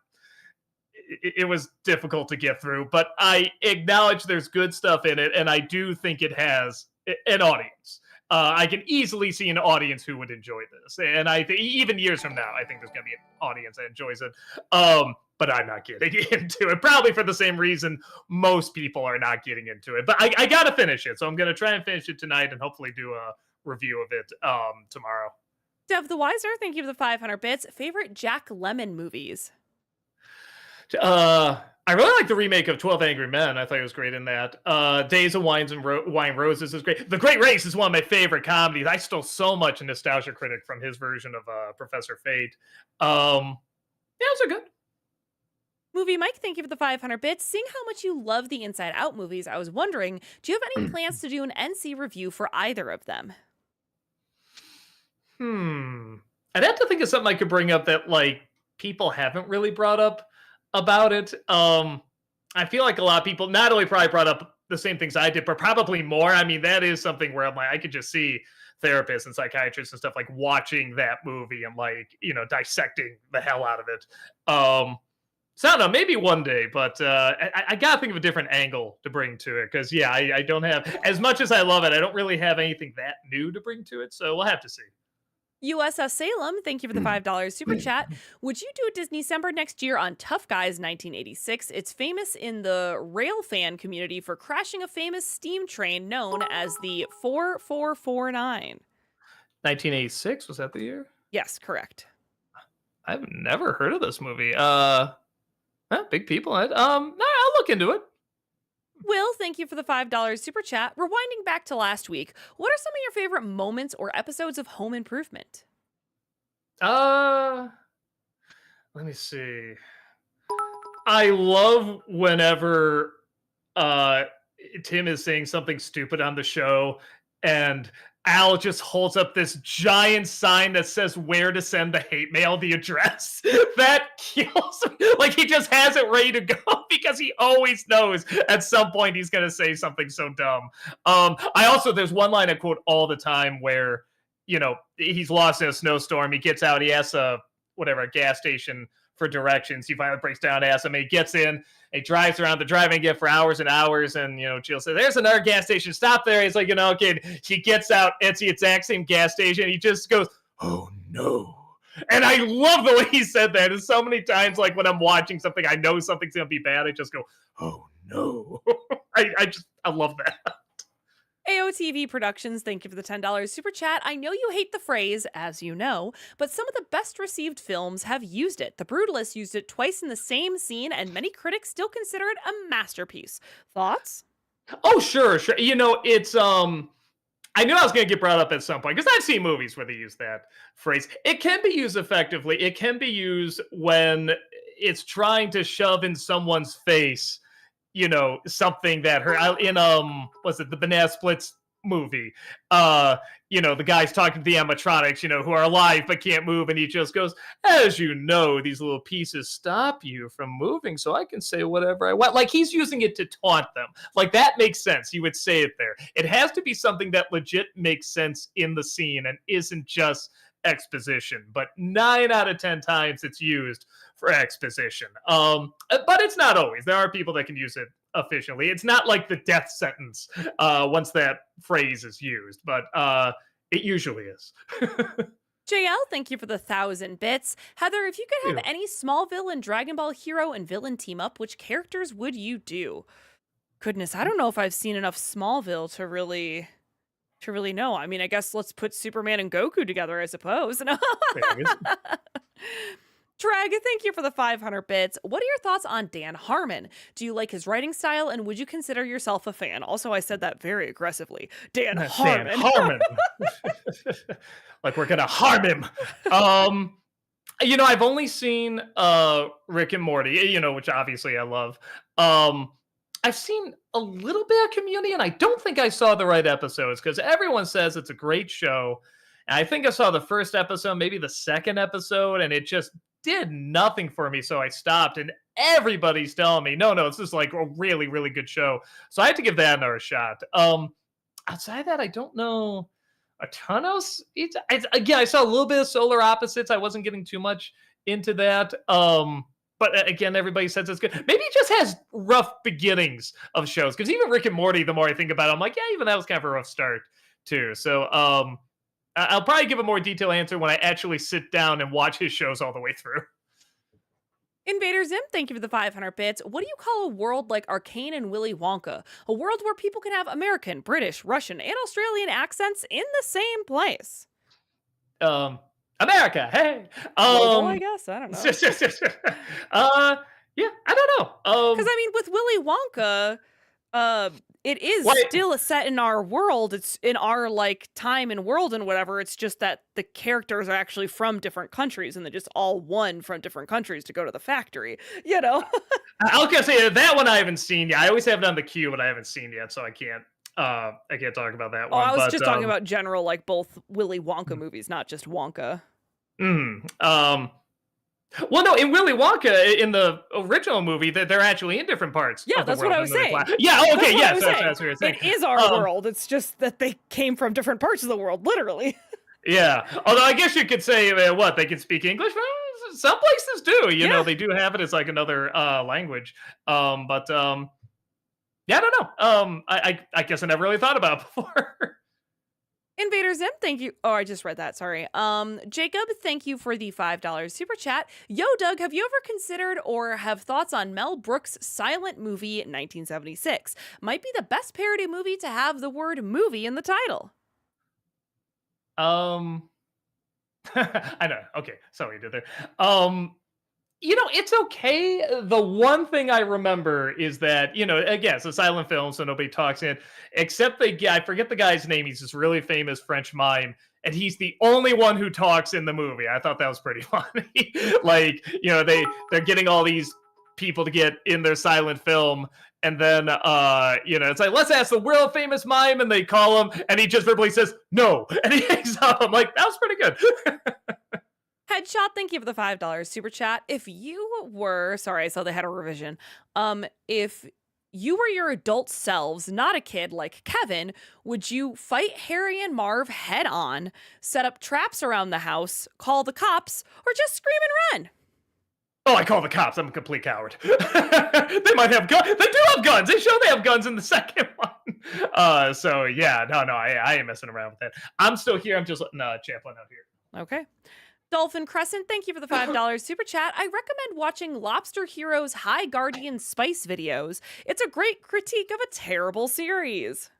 It was difficult to get through, but I acknowledge there's good stuff in it, and I do think it has an audience. I can easily see an audience who would enjoy this, and I think even years from now, I think there's going to be an audience that enjoys it. But I'm not getting into it, probably for the same reason most people are not getting into it. But I got to finish it, so I'm going to try and finish it tonight, and hopefully do a review of it tomorrow. Dev the Wiser, thank you for the 500 bits. Favorite Jack Lemmon movies? I really like the remake of 12 Angry Men. I thought it was great in that. Days of Wines and Wine Roses is great. The Great Race is one of my favorite comedies. I stole so much in Nostalgia Critic from his version of Professor Fate. Yeah, those are good. Movie Mike, thank you for the 500 bits. Seeing how much you love the Inside Out movies, I was wondering, do you have any plans to do an NC review for either of them? I'd have to think of something I could bring up that like people haven't really brought up about it. I feel like a lot of people not only probably brought up the same things I did, but probably more. I mean, that is something where I'm like, I could just see therapists and psychiatrists and stuff like watching that movie and like, dissecting the hell out of it. So I don't know, maybe one day, but I gotta think of a different angle to bring to it because yeah, I don't have as much as I love it. I don't really have anything that new to bring to it, so we'll have to see. USS Salem, thank you for the $5 super chat. Would you do a Disney December next year on Tough Guys 1986? It's famous in the rail fan community for crashing a famous steam train known as the 4449. 1986 was that the year? Yes, correct. I've never heard of this movie. Big people. I'll look into it. Will, thank you for the $5 super chat. Rewinding back to last week, what are some of your favorite moments or episodes of Home Improvement? Let me see. I love whenever Tim is saying something stupid on the show and Al just holds up this giant sign that says where to send the hate mail, the address. That kills me. Like he just has it ready to go because he always knows at some point he's going to say something so dumb. There's one line I quote all the time where, he's lost in a snowstorm. He gets out, he asks a gas station for directions. He finally breaks down, asks him, he gets in, he drives around the driving gift for hours and hours. And, Jill says, there's another gas station. Stop there. He's like, kid, he gets out. It's the exact same gas station. He just goes, oh, no. And I love the way he said that. And so many times, like when I'm watching something, I know something's going to be bad. I just go, oh, no. I love that. AOTV Productions, thank you for the $10 super chat. I know you hate the phrase, as you know, but some of the best received films have used it. The Brutalist used it twice in the same scene, and many critics still consider it a masterpiece. Thoughts? Oh, sure. It's I knew I was going to get brought up at some point because I've seen movies where they use that phrase. It can be used effectively. It can be used when it's trying to shove in someone's face something that was it the Banana Splits movie? The guy's talking to the animatronics, who are alive but can't move, and he just goes, as you know, these little pieces stop you from moving, so I can say whatever I want. Like he's using it to taunt them. Like that makes sense. You would say it there. It has to be something that legit makes sense in the scene and isn't just exposition. But 9 out of 10 times it's used for exposition. But it's not always. There are people that can use it officially. It's not like the death sentence once that phrase is used, but it usually is. JL, thank you for the 1,000 bits. Heather, if you could have Ew. any Smallville and Dragon Ball hero and villain team up, which characters would you do? Goodness, I don't know if I've seen enough Smallville to really know. I mean, I guess let's put Superman and Goku together, I suppose. No. There it is. Treg, thank you for the 500 bits. What are your thoughts on Dan Harmon? Do you like his writing style, and would you consider yourself a fan? Also, I said that very aggressively. Dan Dan Harmon. Harmon. Like we're gonna harm him. I've only seen Rick and Morty, which obviously I love. I've seen a little bit of Community, and I don't think I saw the right episodes because everyone says it's a great show. And I think I saw the first episode, maybe the second episode, and it just did nothing for me. So I stopped, and everybody's telling me, no, this is like a really, really good show. So I had to give that another shot. Outside of that, I don't know a ton of. Again, I saw a little bit of Solar Opposites. I wasn't getting too much into that. But again, everybody says it's good. Maybe it just has rough beginnings of shows. Because even Rick and Morty, the more I think about it, I'm like, yeah, even that was kind of a rough start too. So I'll probably give a more detailed answer when I actually sit down and watch his shows all the way through. Invader Zim, thank you for the 500 bits. What do you call a world like Arcane and Willy Wonka? A world where people can have American, British, Russian, and Australian accents in the same place. America, hey. Global, I guess. I don't know. Yeah, I don't know. Because I mean, with Willy Wonka, it is still a set in our world. It's in our like time and world and whatever. It's just that the characters are actually from different countries, and they just all won from different countries to go to the factory. I was gonna say that one I haven't seen yet. I always have it on the queue, but I haven't seen yet, so I can't talk about that one. I was just talking about general, like both Willy Wonka movies, not just Wonka. Well, no, in Willy Wonka, in the original movie, that they're actually in different parts. Yeah, of the that's world what I was saying. Yeah, okay, yes, that's what you're saying. It is our world. It's just that they came from different parts of the world, literally. Yeah, although I guess you could say they can speak English. Well, some places do. You know, they do have it as like another language. Yeah, I don't know. I guess I never really thought about it before. Invader Zim, thank you. Oh, I just read that. Sorry. Jacob, thank you for the $5 super chat. Yo, Doug, have you ever considered or have thoughts on Mel Brooks' silent movie 1976? Might be the best parody movie to have the word movie in the title. I know. Okay, sorry, did there. It's okay. The one thing I remember is that, again, it's a silent film, so nobody talks in it, except I forget the guy's name. He's this really famous French mime, and he's the only one who talks in the movie. I thought that was pretty funny. Like, they're getting all these people to get in their silent film, and then, it's like, let's ask the world famous mime, and they call him, and he just verbally says, no, and he hangs up. I'm like, that was pretty good. Headshot, thank you for the $5 super chat. If you were, sorry, I saw they had a revision. If you were your adult selves, not a kid like Kevin, would you fight Harry and Marv head on, set up traps around the house, call the cops, or just scream and run? Oh, I call the cops. I'm a complete coward. They might have guns. They do have guns. They show they have guns in the second one. So yeah, no, I ain't messing around with that. I'm still here. I'm just letting Champlin out here. Okay. Dolphin Crescent, thank you for the $5 super chat. I recommend watching Lobster Heroes High Guardian Spice videos. It's a great critique of a terrible series.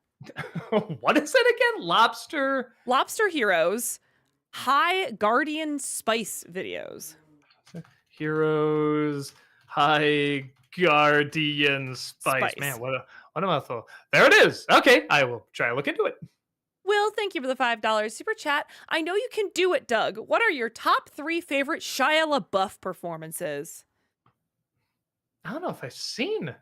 What is it again? Lobster Heroes High Guardian Spice videos. Heroes High Guardian Spice. Man, what a mouthful. There it is. Okay, I will try to look into it. Will, thank you for the $5 super chat. I know you can do it, Doug. What are your top 3 favorite Shia LaBeouf performances? I don't know if I've seen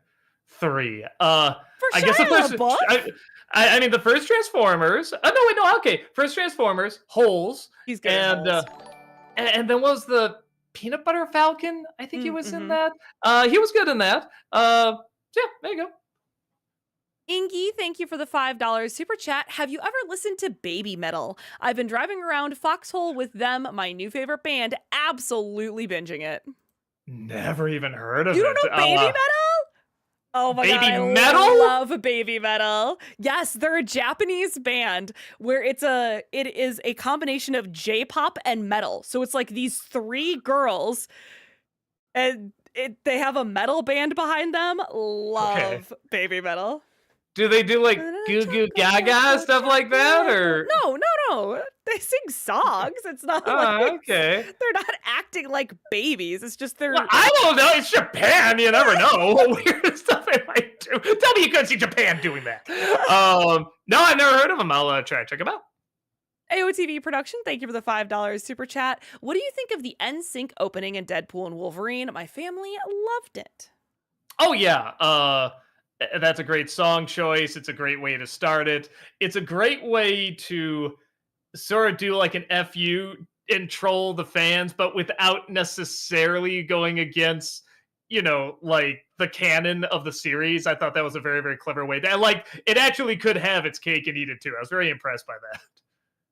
3. For I guess Shia LaBeouf? I mean, the first Transformers. Oh, no, wait, no, okay. First Transformers, Holes. He's good at Holes. And then what was the Peanut Butter Falcon? I think he was in that. He was good in that. Yeah, there you go. Ingy, thank you for the $5 super chat. Have you ever listened to Baby Metal? I've been driving around Foxhole with them, my new favorite band, absolutely binging it. Never even heard of it. You don't know Baby Metal? Oh my god, Baby I metal? love Baby Metal. Yes, they're a Japanese band where it is a combination of J-pop and metal. So it's like these three girls and they have a metal band behind them. Okay. Love Baby Metal. Do they do like Goo Goo Chocolate, Gaga chocolate, stuff like that, chocolate. or? No, no, no. They sing songs. It's not like Oh, okay. they're not acting like babies. It's just Well, they're I don't know. It's Japan. You never know what weird stuff they might do. Tell me you couldn't see Japan doing that. No, I've never heard of them. I'll try to check them out. AOTV production, thank you for the $5 super chat. What do you think of the NSYNC opening in Deadpool and Wolverine? My family loved it. Oh yeah, that's a great song choice. It's a great way to start it. It's a great way to sort of do like an FU and troll the fans, but without necessarily going against, like the canon of the series. I thought that was a very, very clever way. That like it actually could have its cake and eat it too. I was very impressed by that.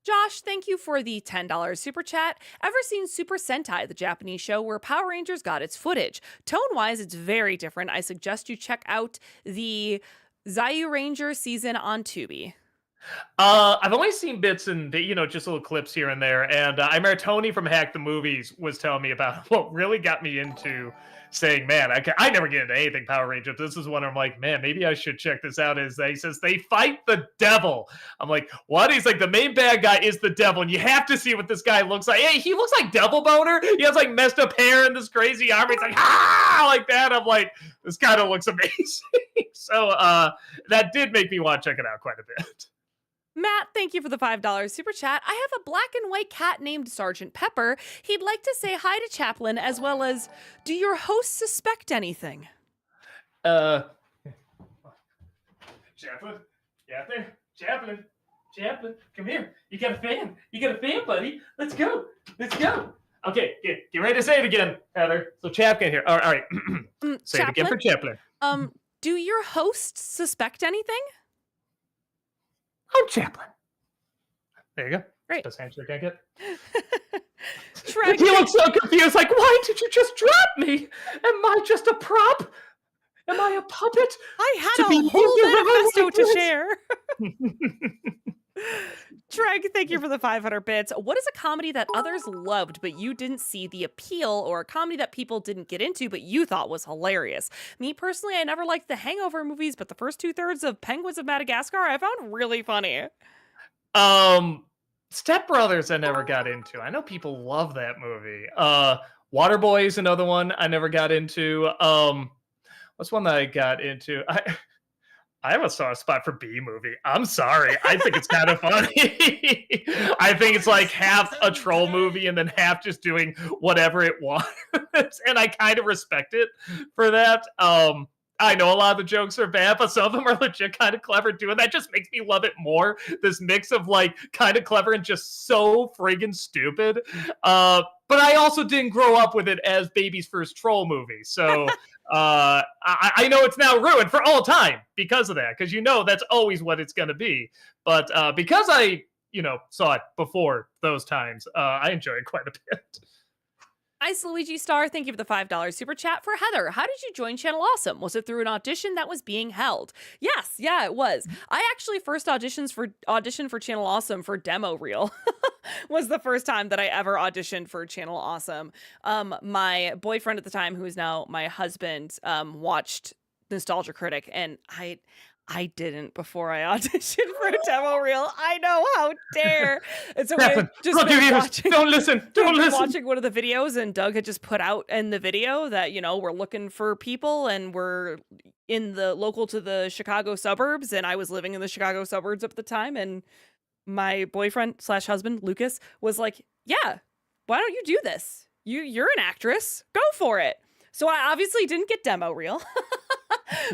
Josh, thank you for the $10 super chat. Ever seen Super Sentai, the Japanese show where Power Rangers got its footage? Tone-wise, it's very different. I suggest you check out the Zayu Ranger season on Tubi. I've only seen bits and just little clips here and there, and I remember Tony from Hack the Movies was telling me about what really got me into saying, "Man, I never get into anything Power Rangers. This is one I'm like, man, maybe I should check this out." He says they fight the devil. I'm like, what? He's like, the main bad guy is the devil, and you have to see what this guy looks like. Hey, he looks like Devil Boner. He has like messed up hair and this crazy arm. He's like, like that. I'm like, this kind of looks amazing. So that did make me want to check it out quite a bit. Matt, thank you for the $5 super chat. I have a black and white cat named Sergeant Pepper. He'd like to say hi to Chaplin, as well as, do your hosts suspect anything? Chaplin? Yeah, there. Chaplin, come here. You got a fan. You got a fan, buddy. Let's go. Okay, get ready to say it again, Heather. So Chaplin here. All right. Say it again for Chaplin. Do your hosts suspect anything? Oh, Chaplin. There you go. Great. Best answer I can get. Shrek, He looks so confused, like, why did you just drop me? Am I just a prop? Am I a puppet? I had to a be whole moved around manifesto like to this? share. Treg, thank you for the 500 bits. What is a comedy that others loved but you didn't see the appeal, or a comedy that people didn't get into but you thought was hilarious? Me personally, I never liked the Hangover movies, but the first 2/3 of Penguins of Madagascar I found really funny. Step Brothers I never got into. I know people love that movie. Waterboy is another one I never got into. What's one that I got into? I have a soft spot for B movie. I'm sorry. I think it's kind of funny. I think it's like half a troll movie and then half just doing whatever it wants. And I kind of respect it for that. I know a lot of the jokes are bad, but some of them are legit kind of clever too. And that just makes me love it more. This mix of like kind of clever and just so friggin' stupid. But I also didn't grow up with it as baby's first troll movie. So I know it's now ruined for all time because of that. Because that's always what it's going to be. But because I saw it before those times, I enjoy it quite a bit. Ice Luigi Star, thank you for the $5 super chat. For Heather, how did you join Channel Awesome? Was it through an audition that was being held? Yes, yeah, it was. I actually first auditioned for Channel Awesome for demo reel. Was the first time that I ever auditioned for Channel Awesome. My boyfriend at the time, who is now my husband, watched Nostalgia Critic, and I didn't before I auditioned for a demo reel. I know, how dare. And so I just been watching, don't listen. Watching one of the videos, and Doug had just put out in the video that, we're looking for people and we're in the local to the Chicago suburbs. And I was living in the Chicago suburbs at the time. And my boyfriend / husband, Lucas, was like, yeah, why don't you do this? You're an actress. Go for it. So I obviously didn't get demo reel.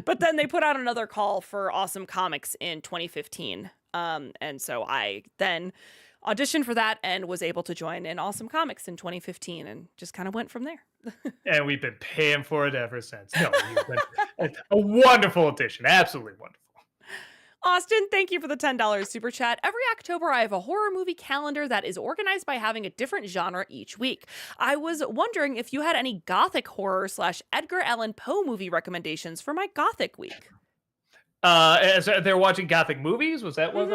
But then they put out another call for Awesome Comics in 2015. And so I then auditioned for that and was able to join in Awesome Comics in 2015 and just kind of went from there. And we've been paying for it ever since. No, you've been a wonderful addition. Absolutely wonderful. Austin, thank you for the $10 super chat. Every October, I have a horror movie calendar that is organized by having a different genre each week. I was wondering if you had any gothic horror slash Edgar Allan Poe movie recommendations for my gothic week. So they're watching gothic movies. Was that what?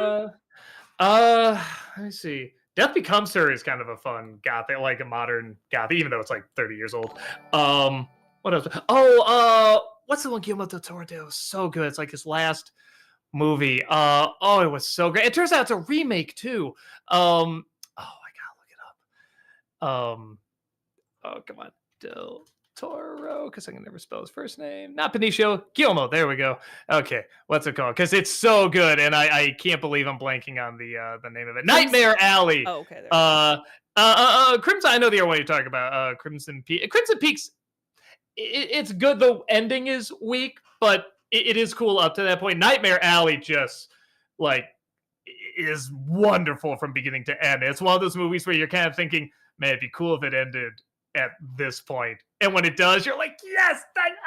Hmm. Let me see. Death Becomes Her is kind of a fun gothic, like a modern gothic, even though it's like 30 years old. What else? Oh, what's the one Guillermo del Toro did? It was so good. It's like his last movie. Oh, it was so great. It turns out it's a remake too. Oh, I gotta look it up. Oh, come on, Del Toro, because I can never spell his first name. Not Benicio, Guillermo. There we go. Okay, what's it called? Because it's so good, and I can't believe I'm blanking on the name of it. Nightmare Alley. Oh, okay. There we go. Crimson. I know the other one you're talking about. Crimson Peak. Crimson Peaks. It's good. The ending is weak, but it is cool up to that point. Nightmare Alley just like is wonderful from beginning to end. It's one of those movies where you're kind of thinking, man, it'd be cool if it ended at this point. And when it does, you're like, yes,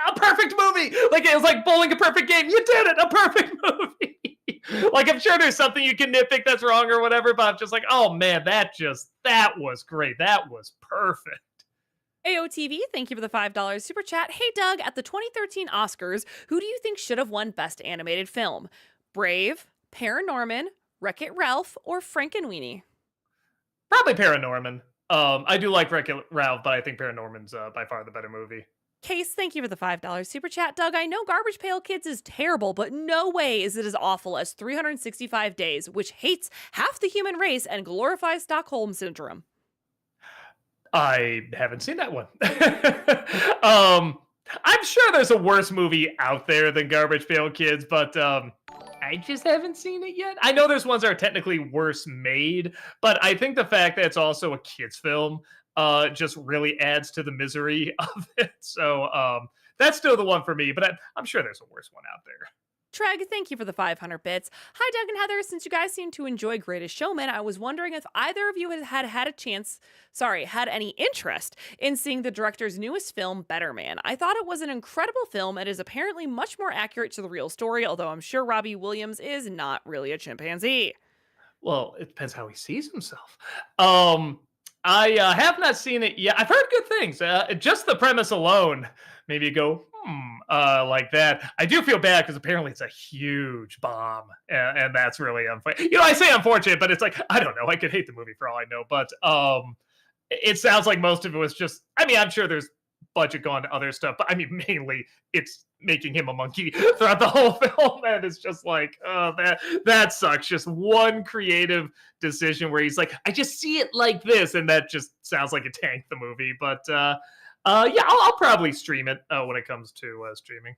a perfect movie. Like it was like bowling a perfect game. You did it, a perfect movie. Like I'm sure there's something you can nitpick that's wrong or whatever, but I'm just like, oh man, that was great. That was perfect. AOTV, thank you for the $5 super chat. Hey Doug, at the 2013 Oscars, who do you think should have won Best Animated Film? Brave, Paranorman, Wreck-It Ralph, or Frankenweenie? Probably Paranorman. I do like Wreck-It Ralph, but I think Paranorman's by far the better movie. Case, thank you for the $5 super chat. Doug, I know Garbage Pail Kids is terrible, but no way is it as awful as 365 Days, which hates half the human race and glorifies Stockholm Syndrome. I haven't seen that one. I'm sure there's a worse movie out there than Garbage Pail Kids, but I just haven't seen it yet. I know there's ones that are technically worse made, but I think the fact that it's also a kids film just really adds to the misery of it. So that's still the one for me, but I'm sure there's a worse one out there. Treg, thank you for the 500 bits. Hi, Doug and Heather. Since you guys seem to enjoy Greatest Showman, I was wondering if either of you had any interest in seeing the director's newest film, Better Man. I thought it was an incredible film and is apparently much more accurate to the real story, although I'm sure Robbie Williams is not really a chimpanzee. Well, it depends how he sees himself. I have not seen it yet. I've heard good things. Just the premise alone, maybe you go, like that. I do feel bad because apparently it's a huge bomb, and that's really unfortunate. I say unfortunate, but it's like I don't know. I could hate the movie for all I know, but it sounds like most of it was just. I mean, I'm sure there's budget gone to other stuff, but I mean, mainly it's making him a monkey throughout the whole film, and it's just like, oh, that sucks. Just one creative decision where he's like, I just see it like this, and that just sounds like it tanked the movie. But yeah, I'll probably stream it when it comes to streaming.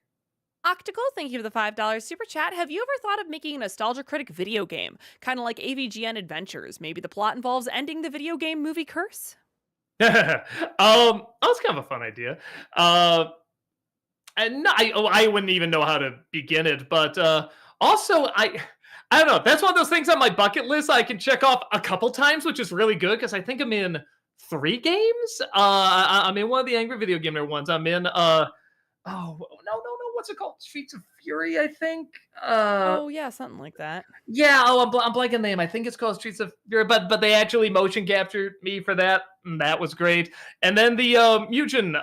Octical, thank you for the $5 super chat. Have you ever thought of making a Nostalgia Critic video game? Kind of like AVGN Adventures. Maybe the plot involves ending the video game movie curse? That's kind of a fun idea. And I wouldn't even know how to begin it, but also I don't know. That's one of those things on my bucket list I can check off a couple times, which is really good because I think I'm in 3 games. I'm in one of the Angry Video Gamer ones. I'm in oh no, what's it called? Streets of Fury, I think. Oh yeah, something like that. Yeah, I'm blanking the name. I think it's called Streets of Fury, but they actually motion captured me for that. And that was great. And then the Mugen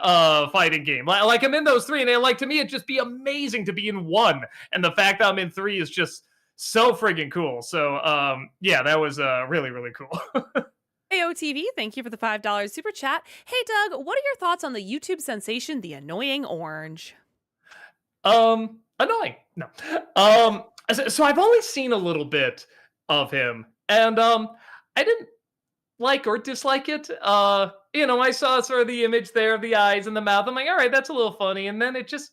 fighting game. Like I'm in those 3, and to me it'd just be amazing to be in 1. And the fact that I'm in 3 is just so friggin' cool. So yeah, that was really, really cool. AOTV, thank you for the $5 super chat. Hey Doug, what are your thoughts on the YouTube sensation, The Annoying Orange? Annoying. No. So I've only seen a little bit of him, and I didn't like or dislike it. I saw sort of the image there of the eyes and the mouth. I'm like, all right, that's a little funny, and then it just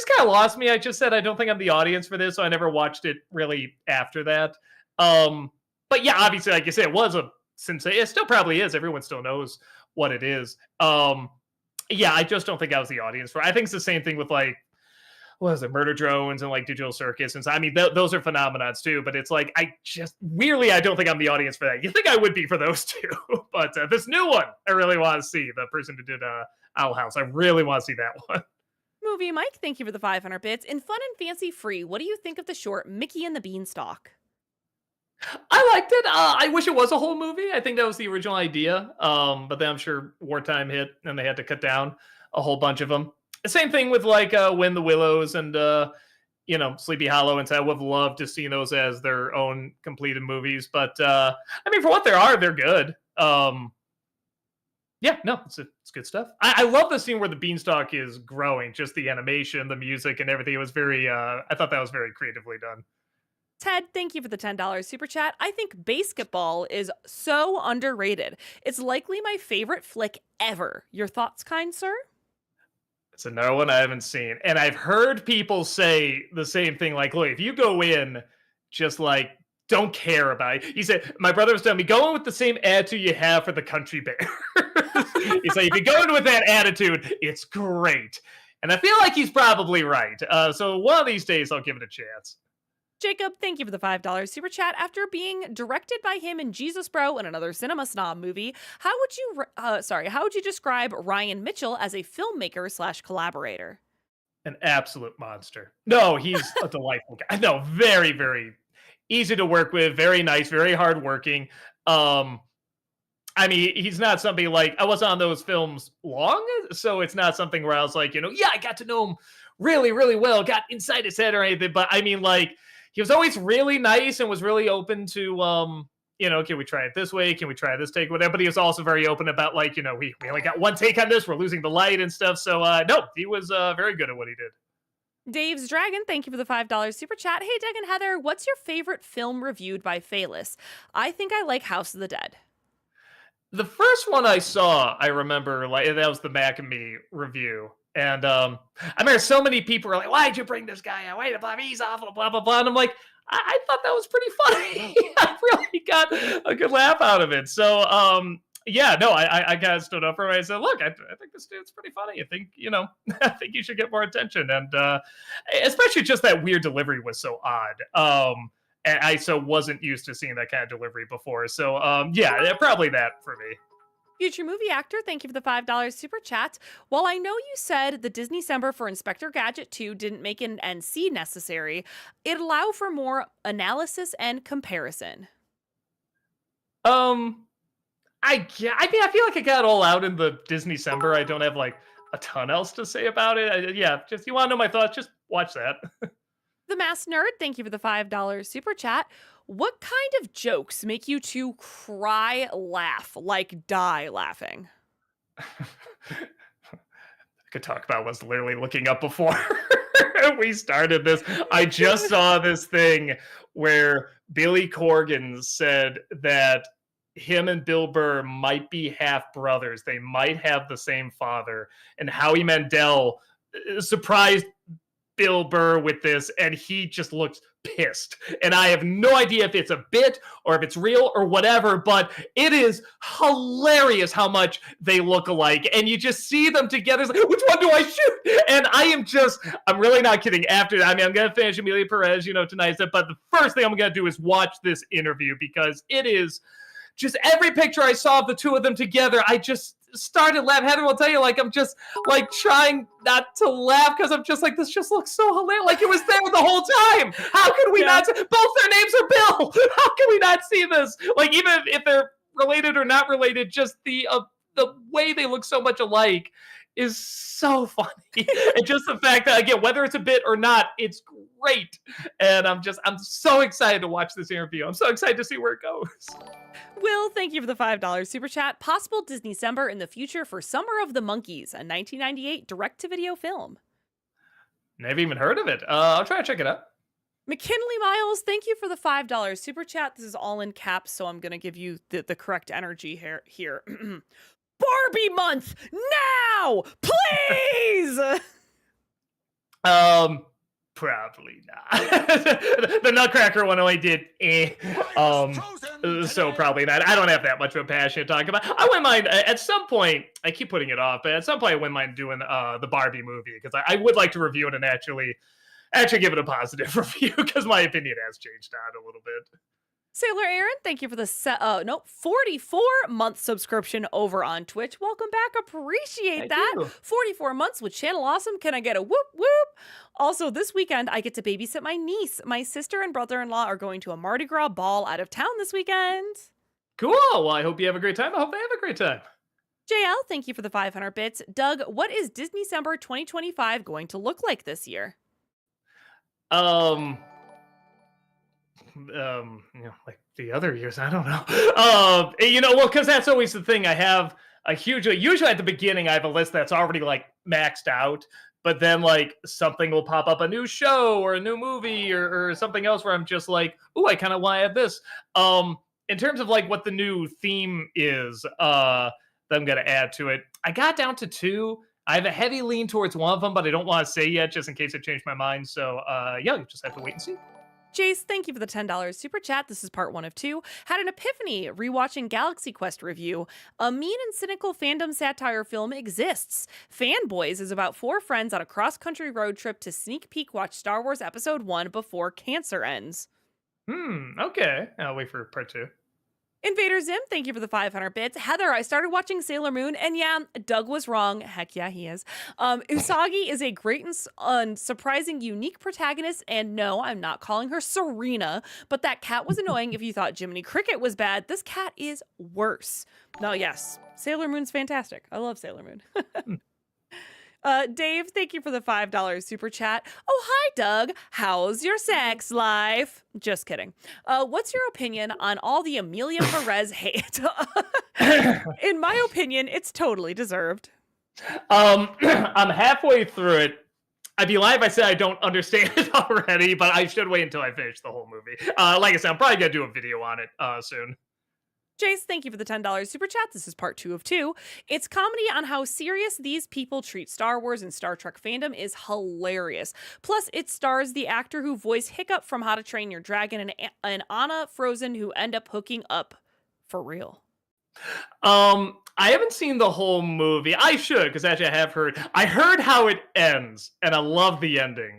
kind of lost me. I just said I don't think I'm the audience for this, so I never watched it really after that. But yeah, obviously, like you said, it was a sensation. It still probably is. Everyone still knows what it is. Yeah, I just don't think I was the audience for it. I think it's the same thing with like, what is it, Murder Drones and like Digital Circus. And so, I mean, those are phenomenons too, but it's like, I don't think I'm the audience for that. You think I would be for those two, but this new one, I really want to see. The person who did Owl House, I really want to see that one. Movie Mike, thank you for the 500 bits. In Fun and Fancy Free, what do you think of the short Mickey and the Beanstalk? I liked it. I wish it was a whole movie. I think that was the original idea. But then I'm sure wartime hit and they had to cut down a whole bunch of them. Same thing with like When the Willows and Sleepy Hollow, and so I would have loved to see those as their own completed movies. But I mean, for what they are, they're good. Yeah, no, it's good stuff. I love the scene where the beanstalk is growing, just the animation, the music, and everything. It was very, I thought that was very creatively done. Ted, thank you for the $10 super chat. I think Basketball is so underrated. It's likely my favorite flick ever. Your thoughts, kind sir? It's another one I haven't seen. And I've heard people say the same thing like, look, if you go in just like, don't care about it. He said, my brother was telling me, go in with the same attitude you have for the Country Bear. He's like, if you go in with that attitude, it's great. And I feel like he's probably right. So one of these days, I'll give it a chance. Jacob, thank you for the $5 super chat. After being directed by him in Jesus Bro and another Cinema Snob movie, how would you describe Ryan Mitchell as a filmmaker slash collaborator? An absolute monster. No, he's a delightful guy. No, very, very easy to work with, very nice, very hardworking. I mean, he's not somebody like I was on those films long, so it's not something where I was like, yeah, I got to know him really, really well, got inside his head or anything. But I mean, like, he was always really nice and was really open to, can we try it this way? Can we try this take, whatever? But he was also very open about like, we only got one take on this. We're losing the light and stuff. So no, he was very good at what he did. Dave's Dragon, thank you for the $5 super chat. Hey, Doug and Heather, what's your favorite film reviewed by Phalis? I think I like House of the Dead. The first one I saw, I remember, like that was the Mac and Me review. And I remember so many people were like, why'd you bring this guy out? Wait, he's awful, blah, blah, blah. And I'm like, I thought that was pretty funny. I really got a good laugh out of it. So, yeah, no, I kind of stood up for him. I said, look, I think this dude's pretty funny. I think, I think you should get more attention. And especially just that weird delivery was so odd. And I so wasn't used to seeing that kind of delivery before. So, yeah, probably that for me. Future movie actor, thank you for the $5 super chat. While I know you said the Disney December for Inspector Gadget 2 didn't make an NC necessary, it allowed for more analysis and comparison. I feel like I got it all out in the Disney December. I don't have like a ton else to say about it. Yeah, just you want to know my thoughts, just watch that. The Mass Nerd, thank you for the $5 super chat. What kind of jokes make you two cry, laugh, like die laughing? I could talk about was literally looking up before we started this. I just saw this thing where Billy Corgan said that him and Bill Burr might be half brothers. They might have the same father. And Howie Mandel surprised Bill Burr with this, and he just looks pissed. And I have no idea if it's a bit or if it's real or whatever, but it is hilarious how much they look alike. And you just see them together. It's like, which one do I shoot? And I'm really not kidding. After that, I mean, I'm going to finish Amelia Perez, tonight. But the first thing I'm going to do is watch this interview because it is just every picture I saw of the two of them together, I just started laughing. Heather will tell you, like, I'm just like trying not to laugh because I'm just like, this just looks so hilarious. Like it was there the whole time. How can we not? Both their names are Bill. How can we not see this? Like, even if they're related or not related, just the way they look so much alike is so funny. And just the fact that, again, whether it's a bit or not, it's great. And I'm so excited to watch this interview. I'm so excited to see where it goes. Will, thank you for the $5 super chat. Possible Disney December in the future for Summer of the Monkeys, a 1998 direct-to-video film. Never even heard of it. I'll try to check it out. McKinley Miles, thank you for the $5 super chat. This is all in caps, so I'm going to give you the correct energy here. Barbie month now, please. Probably not. The Nutcracker one only did so probably not. I don't have that much of a passion to talk about. I wouldn't mind at some point. I keep putting it off, but at some point I wouldn't mind doing the Barbie movie because I would like to review it and actually give it a positive review because my opinion has changed on a little bit. Sailor Aaron, thank you for the 44-month subscription over on Twitch. Welcome back. Appreciate Thank that. you. 44 months with Channel Awesome. Can I get a whoop whoop? Also, this weekend I get to babysit my niece. My sister and brother-in-law are going to a Mardi Gras ball out of town this weekend. Cool. Well, I hope you have a great time. I hope they have a great time. JL, thank you for the 500 bits. Doug, what is Disney December 2025 going to look like this year? Um, like the other years, I don't know. Well, because that's always the thing. I have a huge. Usually at the beginning, I have a list that's already like maxed out. But then, like something will pop up, a new show or a new movie or something else, where I'm just like, "Ooh, I kind of want to have this." In terms of like what the new theme is, that I'm gonna add to it, I got down to two. I have a heavy lean towards one of them, but I don't want to say yet, just in case I change my mind. So, yeah, you just have to wait and see. Jace, thank you for the $10 super chat. This is part 1 of 2. Had an epiphany rewatching Galaxy Quest review. A mean and cynical fandom satire film exists. Fanboys is about 4 friends on a cross-country road trip to sneak peek watch Star Wars Episode 1 before cancer ends. Okay. I'll wait for part two. Invader Zim, thank you for the 500 bits. Heather, I started watching Sailor Moon, and yeah, Doug was wrong. Heck yeah, he is. Usagi is a great and surprising, unique protagonist, and no, I'm not calling her Serena, but that cat was annoying if you thought Jiminy Cricket was bad. This cat is worse. No, yes, Sailor Moon's fantastic. I love Sailor Moon. Dave, thank you for the $5 super chat. Oh, hi, Doug. How's your sex life? Just kidding. What's your opinion on all the Amelia Perez hate? In my opinion, it's totally deserved. I'm halfway through it. I'd be lying if I said I don't understand it already, but I should wait until I finish the whole movie. Like I said, I'm probably gonna do a video on it soon. Jace, thank you for the $10 super chat. This is part 2 of 2. It's comedy on how serious these people treat Star Wars and Star Trek fandom is hilarious. Plus, it stars the actor who voiced Hiccup from How to Train Your Dragon and Anna Frozen, who end up hooking up for real. I haven't seen the whole movie. I should, because actually I have heard. I heard how it ends, and I love the ending.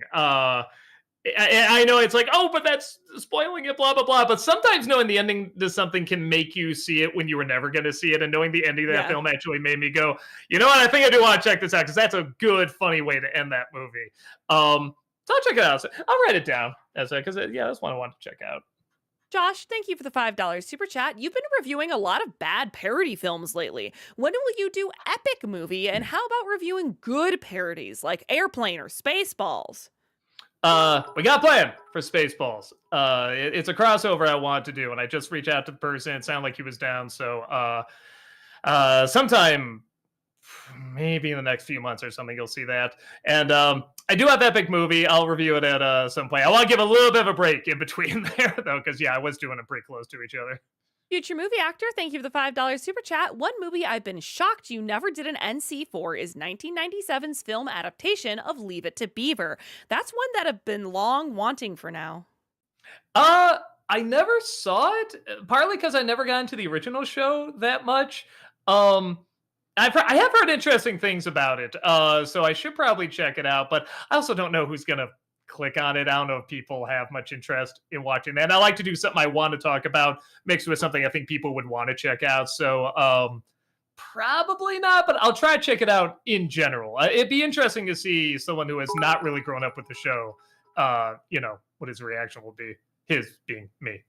I know it's like, oh, but that's spoiling it, blah, blah, blah. But sometimes knowing the ending to something can make you see it when you were never going to see it. And knowing the ending of that film actually made me go, you know what? I think I do want to check this out, because that's a good, funny way to end that movie. So I'll check it out. So I'll write it down because yeah, that's one I want to check out. Josh, thank you for the $5 super chat. You've been reviewing a lot of bad parody films lately. When will you do epic movie? And how about reviewing good parodies like Airplane or Spaceballs? We got a plan for Spaceballs. It's a crossover I want to do, and I just reached out to the person. It sounded like he was down, so sometime maybe in the next few months or something, you'll see that. And I do have Epic Movie. I'll review it at some point. I want to give a little bit of a break in between there, though, because yeah, I was doing it pretty close to each other. Future movie actor, thank you for the $5 super chat. One movie I've been shocked you never did an NC for is 1997's film adaptation of Leave It to Beaver. That's one that I've been long wanting for now. I never saw it, partly because I never got into the original show that much. I have heard interesting things about it, so I should probably check it out. But I also don't know who's gonna click on it. I don't know if people have much interest in watching that. And I like to do something I want to talk about mixed with something I think people would want to check out. So probably not, but I'll try to check it out in general. It'd be interesting to see someone who has not really grown up with the show, what his reaction will be. His being me.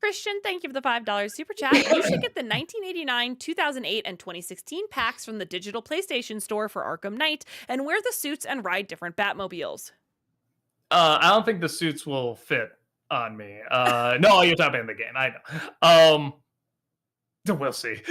Christian, thank you for the $5 super chat. You should get the 1989, 2008, and 2016 packs from the digital PlayStation Store for Arkham Knight and wear the suits and ride different Batmobiles. I don't think the suits will fit on me. No, you're talking in the game. I know. We'll see.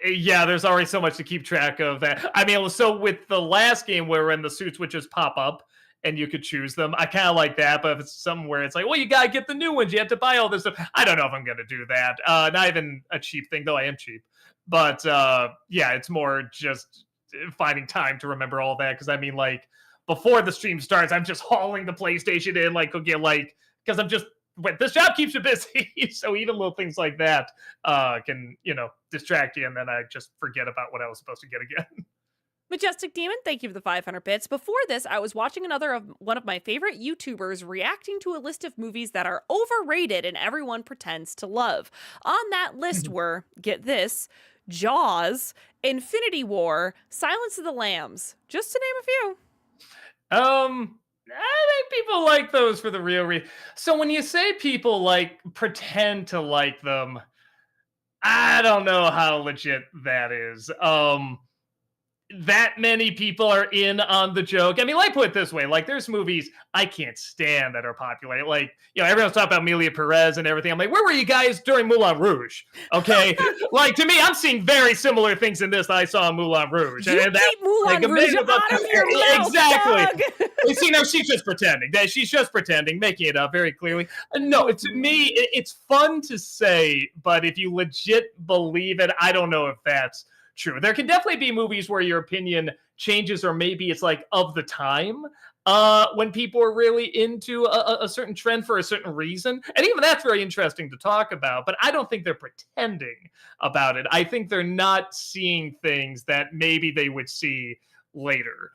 Yeah, there's already so much to keep track of that. I mean, so with the last game wherein the suits would just pop up and you could choose them, I kind of like that. But if it's somewhere it's like, well, you gotta get the new ones, you have to buy all this stuff. I don't know if I'm gonna do that. Not even a cheap thing, though I am cheap. But yeah, it's more just finding time to remember all that. Because I mean, like, before the stream starts, I'm just hauling the PlayStation in, because I'm just, this job keeps you busy. So even little things like that can, distract you. And then I just forget about what I was supposed to get again. Majestic Demon, thank you for the 500 bits. Before this, I was watching another of one of my favorite YouTubers reacting to a list of movies that are overrated and everyone pretends to love. On that list were, get this, Jaws, Infinity War, Silence of the Lambs, just to name a few. I think people like those for the real reason. So when you say people like pretend to like them, I don't know how legit that is. That many people are in on the joke. I mean, like, put it this way, like, there's movies I can't stand that are popular. Like, everyone's talking about Amelia Perez and everything. I'm like, where were you guys during Moulin Rouge? Okay. Like, to me, I'm seeing very similar things in this that I saw in Moulin Rouge. You And that, keep Moulin like, Rouge amazing. out of your mouth, Exactly. Doug. You see, no, she's just pretending. She's just pretending, making it up very clearly. No, to me, it's fun to say, but if you legit believe it, I don't know if that's true. There can definitely be movies where your opinion changes, or maybe it's like of the time, when people are really into a certain trend for a certain reason. And even that's very interesting to talk about, but I don't think they're pretending about it. I think they're not seeing things that maybe they would see later.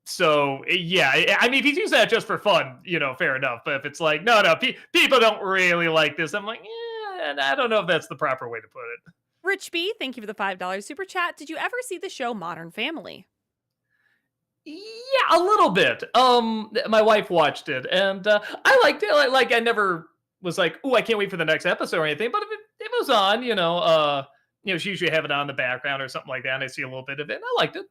So yeah, I mean, if he's using that just for fun, fair enough. But if it's like, no, people don't really like this, I'm like, yeah, I don't know if that's the proper way to put it. Rich B, thank you for the $5 super chat. Did you ever see the show Modern Family? Yeah, a little bit. My wife watched it, and I liked it. I never was like, "Ooh, I can't wait for the next episode" or anything. But if it was on, she usually have it on in the background or something like that, and I see a little bit of it, and I liked it.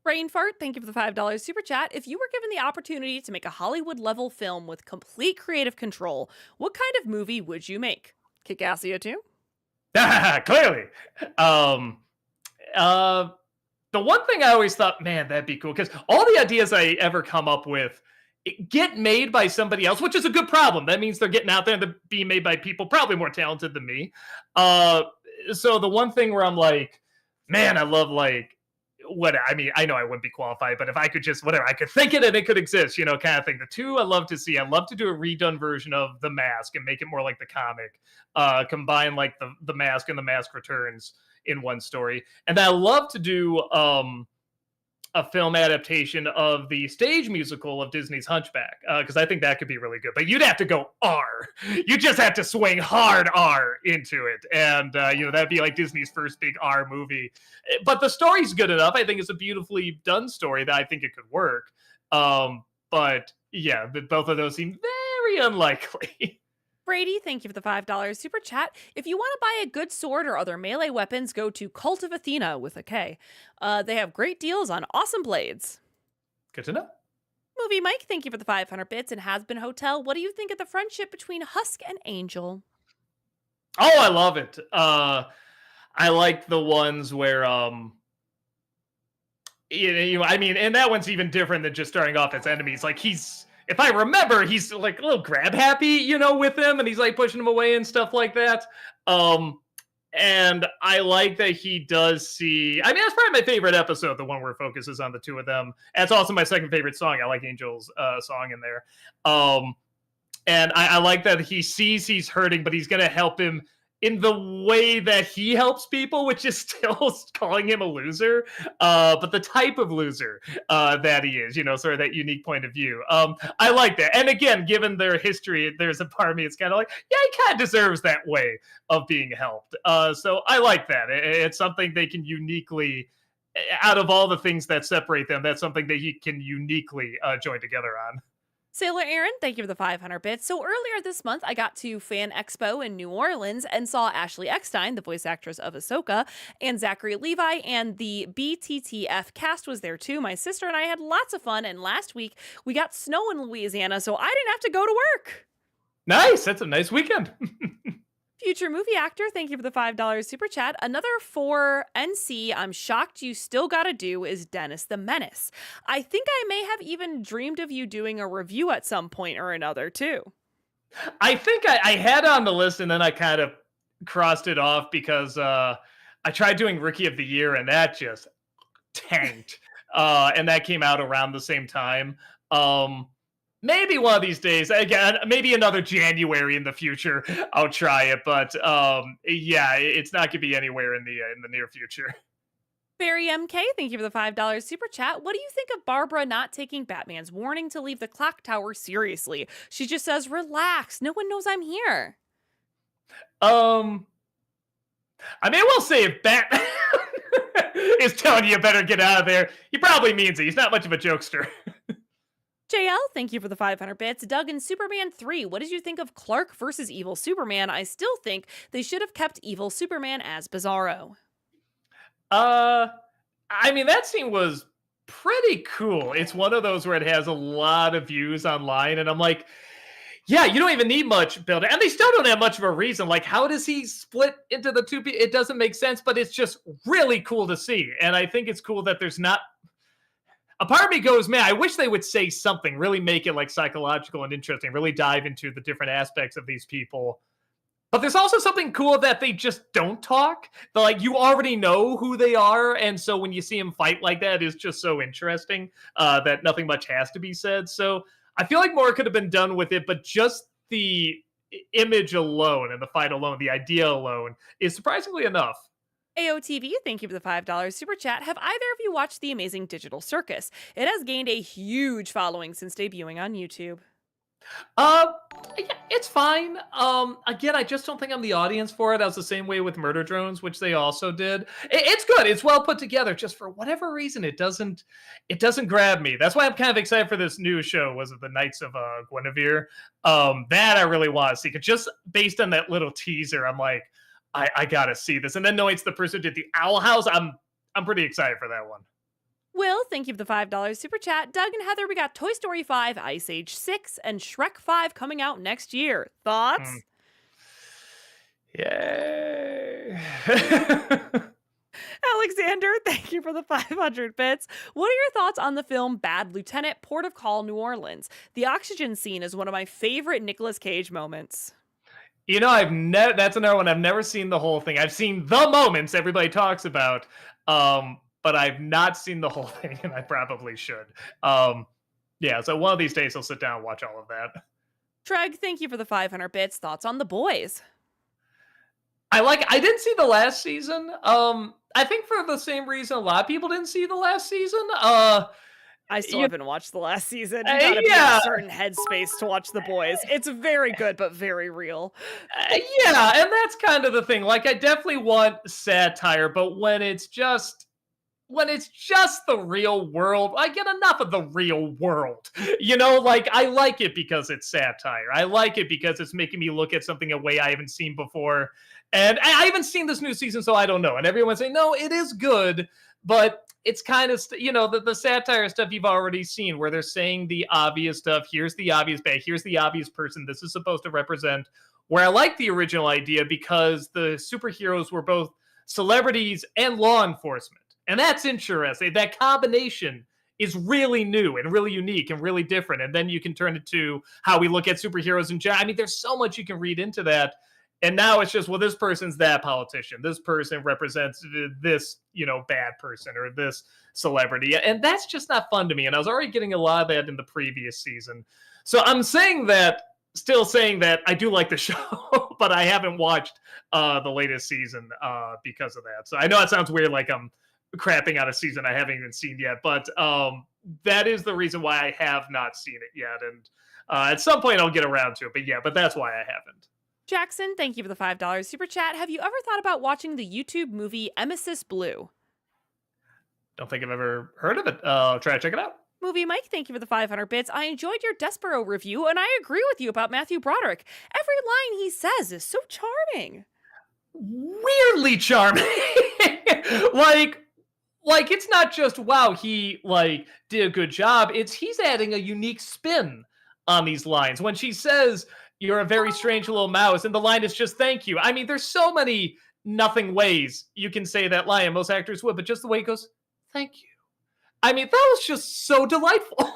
Brain Fart, thank you for the $5 super chat. If you were given the opportunity to make a Hollywood level film with complete creative control, what kind of movie would you make? Kick Assio too? Clearly. Um, uh, the one thing I always thought, man, that'd be cool, because all the ideas I ever come up with get made by somebody else, which is a good problem. That means they're getting out there and they're being made by people probably more talented than me. So the one thing where I'm like, man, I love like what I mean, I know I wouldn't be qualified, but if I could just whatever, I could think it and it could exist, kind of thing. The two I love to see, I love to do a redone version of The Mask and make it more like the comic. Combine like the Mask and The Mask Returns in one story. And I love to do a film adaptation of the stage musical of Disney's Hunchback, because I think that could be really good. But you'd have to go R. You just have to swing hard R into it, and that'd be like Disney's first big R movie. But the story's good enough. I think it's a beautifully done story that I think it could work. But yeah, both of those seem very unlikely. Brady, thank you for the $5 super chat. If you want to buy a good sword or other melee weapons, go to Cult of Athena with a K. They have great deals on awesome blades. Good to know. Movie Mike, thank you for the 500 bits. And Has Been Hotel, what do you think of the friendship between Husk and Angel? Oh, I love it. I like the ones where I mean, and that one's even different than just starting off as enemies. Like if I remember, he's like a little grab happy, with him, and he's like pushing him away and stuff like that. And I like that he does see. I mean, that's probably my favorite episode, the one where it focuses on the two of them. That's also my second favorite song. I like Angel's song in there. And I like that he sees he's hurting, but he's going to help him in the way that he helps people, which is still calling him a loser, but the type of loser that he is, sort of that unique point of view. I like that. And again, given their history, there's a part of me it's kind of like, yeah, he kind of deserves that way of being helped. So I like that. It's something they can uniquely, out of all the things that separate them, that's something that he can uniquely join together on. Sailor Aaron, thank you for the 500 bits. So earlier this month, I got to Fan Expo in New Orleans and saw Ashley Eckstein, the voice actress of Ahsoka, and Zachary Levi, and the BTTF cast was there too. My sister and I had lots of fun, and last week we got snow in Louisiana, so I didn't have to go to work. Nice. That's a nice weekend. Future movie actor, thank you for the $5 super chat. Another for NC, I'm shocked you still gotta do is Dennis the Menace. I think I may have even dreamed of you doing a review at some point or another, too. I think I had on the list and then I kind of crossed it off because I tried doing Rookie of the Year and that just tanked. And that came out around the same time. Maybe one of these days, again, maybe another January in the future, I'll try it. But yeah, it's not going to be anywhere in the near future. Barry MK, thank you for the $5 super chat. What do you think of Barbara not taking Batman's warning to leave the clock tower seriously? She just says, relax, no one knows I'm here. Um, I mean, I will say if Batman is telling you better get out of there, he probably means it. He's not much of a jokester. JL, thank you for the 500 bits. Doug and Superman 3, what did you think of Clark versus Evil Superman? I still think they should have kept Evil Superman as Bizarro. Uh, I mean, that scene was pretty cool. It's one of those where it has a lot of views online, and I'm like, yeah, you don't even need much build, and they still don't have much of a reason. Like, how does he split into the two? It doesn't make sense, but it's just really cool to see, and I think it's cool that there's not. A part of me goes, man, I wish they would say something, really make it like psychological and interesting, really dive into the different aspects of these people. But there's also something cool that they just don't talk. They're like, you already know who they are, and so when you see them fight like that, it's just so interesting that nothing much has to be said. So I feel like more could have been done with it, but just the image alone and the fight alone, the idea alone, is surprisingly enough. AOTV, thank you for the $5 super chat. Have either of you watched The Amazing Digital Circus? It has gained a huge following since debuting on YouTube. Uh, yeah, it's fine. Again, I just don't think I'm the audience for it. I was the same way with Murder Drones, which they also did. It's good. It's well put together. Just for whatever reason, it doesn't grab me. That's why I'm kind of excited for this new show. Was it the Knights of Guinevere? That I really want to see. 'Cause just based on that little teaser, I'm like, I gotta see this. And then knowing it's the person who did the Owl House, I'm pretty excited for that one. Will, thank you for the $5 super chat. Doug and Heather, we got Toy Story 5, Ice Age 6, and Shrek 5 coming out next year. Mm. Thoughts? Yay. Alexander, thank you for the 500 bits. What are your thoughts on the film Bad Lieutenant, Port of Call, New Orleans? The oxygen scene is one of my favorite Nicolas Cage moments. I've never. That's another one. I've never seen the whole thing. I've seen the moments everybody talks about, but I've not seen the whole thing, and I probably should. Yeah. So one of these days, I'll sit down and watch all of that. Treg, thank you for the 500 bits. Thoughts on The Boys? I didn't see the last season. I think for the same reason a lot of people didn't see the last season. I still You, haven't watched the last season. You gotta be in a yeah, certain headspace to watch The Boys. It's very good, but very real. yeah, and that's kind of the thing. Like, I definitely want satire, but when it's just the real world, I get enough of the real world. Like, I like it because it's satire. I like it because it's making me look at something a way I haven't seen before. And I haven't seen this new season, so I don't know. And everyone's saying, no, it is good, but it's kind of, the satire stuff you've already seen where they're saying the obvious stuff. Here's the obvious bad. Here's the obvious person. This is supposed to represent where I like the original idea because the superheroes were both celebrities and law enforcement. And that's interesting. That combination is really new and really unique and really different. And then you can turn it to how we look at superheroes in general. I mean, there's so much you can read into that. And now it's just, well, this person's that politician. This person represents this, bad person or this celebrity. And that's just not fun to me. And I was already getting a lot of that in the previous season. So I'm still saying that I do like the show, but I haven't watched the latest season because of that. So I know it sounds weird, like I'm crapping on a season I haven't even seen yet, but that is the reason why I have not seen it yet. And at some point I'll get around to it. But that's why I haven't. Jackson, thank you for the $5 super chat. Have you ever thought about watching the YouTube movie Emesis Blue? Don't think I've ever heard of it. I'll try to check it out. Movie Mike, thank you for the 500 bits. I enjoyed your Despero review, and I agree with you about Matthew Broderick. Every line he says is so charming. Weirdly charming. like it's not just wow, he did a good job. It's he's adding a unique spin on these lines. When she says you're a very strange little mouse, and the line is just thank you. I mean, there's so many nothing ways you can say that line, and most actors would, but just the way it goes, thank you. I mean, that was just so delightful.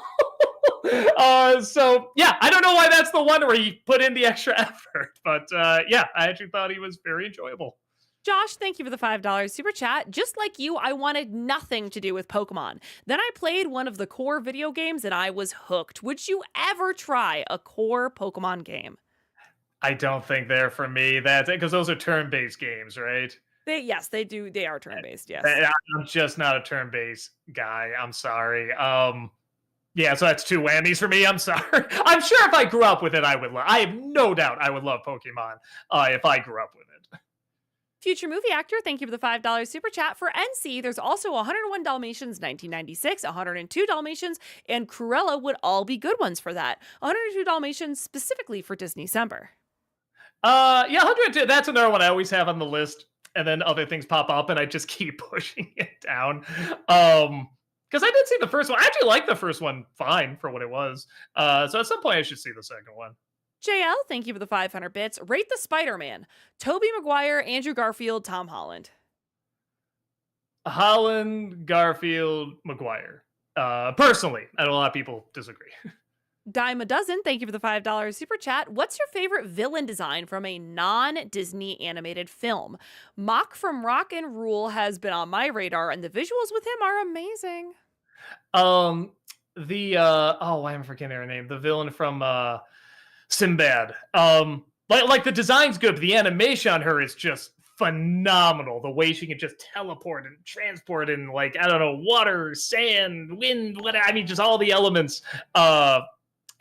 So yeah, I don't know why that's the one where he put in the extra effort, but yeah, I actually thought he was very enjoyable. Josh, thank you for the $5 super chat. Just like you, I wanted nothing to do with Pokemon. Then I played one of the core video games and I was hooked. Would you ever try a core Pokemon game? I don't think they're for me. That's because those are turn-based games, right? Yes, they do. They are turn-based, yes. I'm just not a turn-based guy. I'm sorry. Yeah, so that's two whammies for me. I'm sorry. I'm sure if I grew up with it, I would love. I have no doubt I would love Pokemon if I grew up with it. Future movie actor, thank you for the $5 super chat. For NC, there's also 101 Dalmatians 1996, 102 Dalmatians, and Cruella would all be good ones for that. 102 Dalmatians specifically for Disney-cember. Yeah, 102. That's another one I always have on the list, and then other things pop up, and I just keep pushing it down. Because I did see the first one. I actually liked the first one fine for what it was. So at some point, I should see the second one. JL, thank you for the 500 bits. Rate the Spider-Man. Tobey Maguire, Andrew Garfield, Tom Holland. Holland, Garfield, Maguire. Personally, I know a lot of people disagree. Dime a dozen, thank you for the $5 super chat. What's your favorite villain design from a non-Disney animated film? Mock from Rock and Rule has been on my radar, and the visuals with him are amazing. Um, oh, why am I forgetting her name? The villain from Sinbad. Like the design's good, but the animation on her is just phenomenal. The way she can just teleport and transport in, like, I don't know, water, sand, wind, whatever. I mean, just all the elements.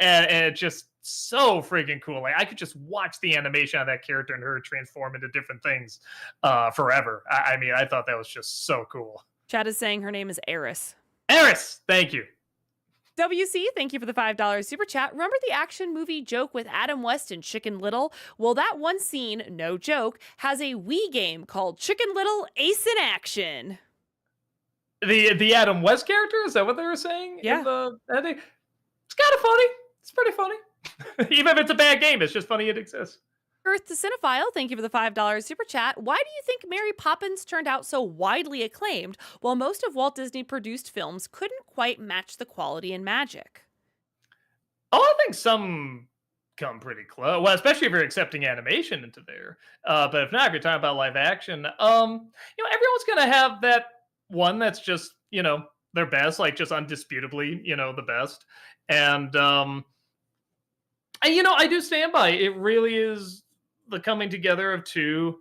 And it's just so freaking cool. Like, I could just watch the animation of that character and her transform into different things forever. I mean, I thought that was just so cool. Chad is saying her name is Eris. Eris, thank you. WC, thank you for the $5 super chat. Remember the action movie joke with Adam West and Chicken Little? Well, that one scene, no joke, has a Wii game called Chicken Little Ace in Action. The Adam West character, is that what they were saying? Yeah. It's kind of funny. It's pretty funny. Even if it's a bad game, it's just funny it exists. Earth to Cinephile, thank you for the $5 super chat. Why do you think Mary Poppins turned out so widely acclaimed while most of Walt Disney produced films couldn't quite match the quality and magic? Oh, I think some come pretty close. Well, especially if you're accepting animation into there. But if not, if you're talking about live action, everyone's gonna have that one that's just, their best, like just undisputably, the best. And I do stand by it. Really is the coming together of two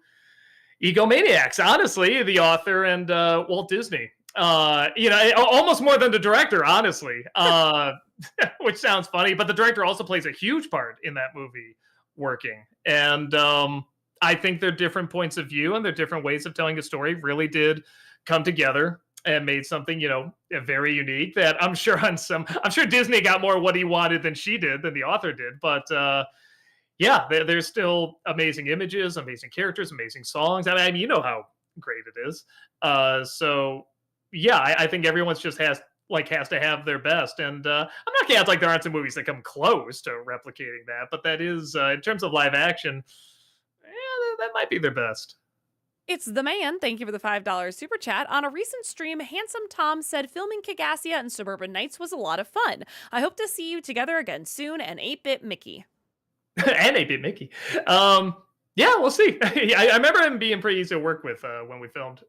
egomaniacs, honestly, the author and Walt Disney. Almost more than the director, honestly, which sounds funny, but the director also plays a huge part in that movie working. And I think their different points of view and their different ways of telling a story really did come together and made something, very unique that I'm sure Disney got more what he wanted than the author did. But yeah, there's still amazing images, amazing characters, amazing songs. I mean, you know how great it is. So yeah, I think everyone's just has to have their best. And I'm not gonna act like there aren't some movies that come close to replicating that, but that is in terms of live action, yeah, that might be their best. It's the man. Thank you for the $5 super chat. On a recent stream, Handsome Tom said filming Kigassia and Suburban Nights was a lot of fun. I hope to see you together again soon. And 8-Bit Mickey. And 8-Bit Mickey. Yeah, we'll see. I remember him being pretty easy to work with when we filmed.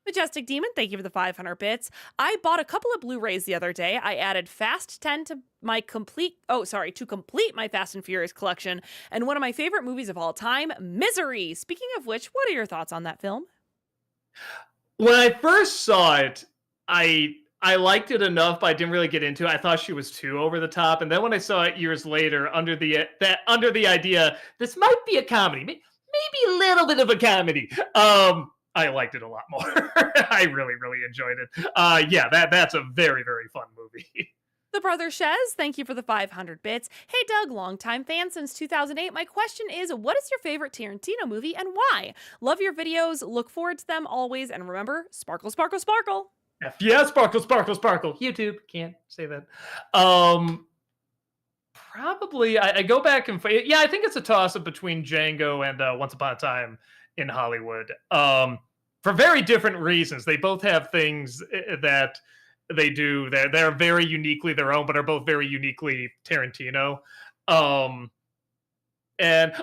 Majestic Demon, thank you for the 500 bits. I bought a couple of Blu-rays the other day. I added Fast 10 to complete my Fast and Furious collection, and one of my favorite movies of all time, Misery. Speaking of which, what are your thoughts on that film? When I first saw it, I liked it enough, but I didn't really get into it. I thought she was too over the top, and then when I saw it years later, under the idea this might be a comedy, maybe a little bit of a comedy. I liked it a lot more. I really, really enjoyed it. Yeah, that's a very, very fun movie. The Brother Shez, thank you for the 500 bits. Hey Doug, longtime fan since 2008. My question is, what is your favorite Tarantino movie and why? Love your videos, look forward to them always, and remember, sparkle, sparkle, sparkle. Yeah, sparkle, sparkle, sparkle. YouTube, can't say that. Probably, I go back and yeah, I think it's a toss-up between Django and Once Upon a Time in Hollywood, for very different reasons. They both have things that they do that they're very uniquely their own, but are both very uniquely Tarantino. And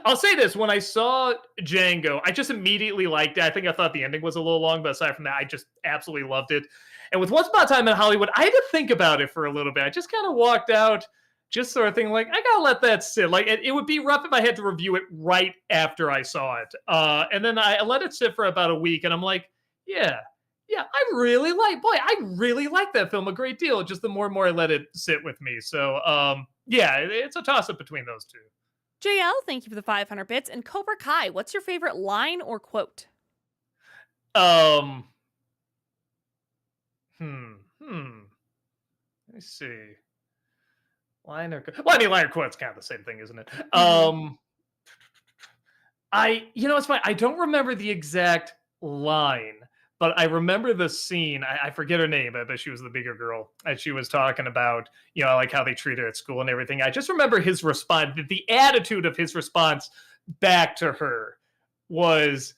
I'll say this: when I saw Django, I just immediately liked it. I think I thought the ending was a little long, but aside from that, I just absolutely loved it. And with Once Upon a Time in Hollywood, I had to think about it for a little bit. I just kind of walked out, just sort of thinking like, I gotta let that sit. Like it would be rough if I had to review it right after I saw it. And then I let it sit for about a week, and I'm like, yeah, yeah, I really like that film a great deal. Just the more and more I let it sit with me. So yeah, it's a toss up between those two. JL, thank you for the 500 bits. And Cobra Kai, what's your favorite line or quote? Um, hmm. Let me see. Liner. Well, I mean, liner quote's kind of the same thing, isn't it? Hmm. It's funny. I don't remember the exact line, but I remember the scene. I forget her name, but she was the bigger girl, and she was talking about, like how they treat her at school and everything. I just remember his response, the attitude of his response back to her was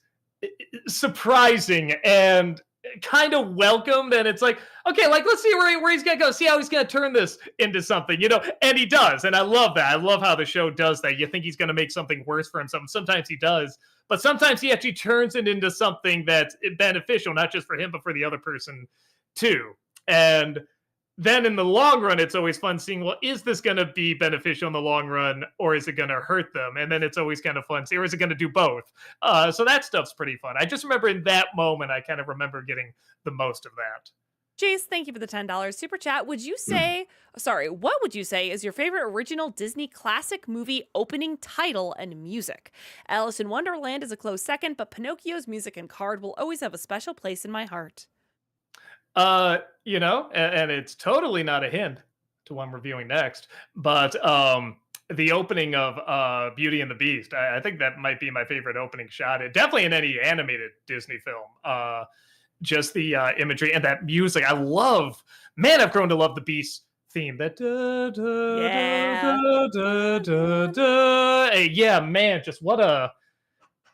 surprising and kind of welcomed. And it's like, okay, like let's see where he's gonna go, see how he's gonna turn this into something, and he does. And I love that. I love how the show does that. You think he's gonna make something worse for himself. Sometimes he does, but sometimes he actually turns it into something that's beneficial, not just for him, but for the other person too. And then in the long run, it's always fun seeing, well, is this going to be beneficial in the long run, or is it going to hurt them? And then it's always kind of fun, or is it going to do both? So that stuff's pretty fun. I just remember in that moment, I kind of remember getting the most of that. Jace, thank you for the $10 super chat. What would you say is your favorite original Disney classic movie opening title and music? Alice in Wonderland is a close second, but Pinocchio's music and card will always have a special place in my heart. And it's totally not a hint to what I'm reviewing next, but the opening of Beauty and the Beast, I think that might be my favorite opening shot. Definitely in any animated Disney film. Just the imagery and that music. Man, I've grown to love the Beast theme. That da, da, Yeah. da, da, da, da. Hey, yeah, man, just what a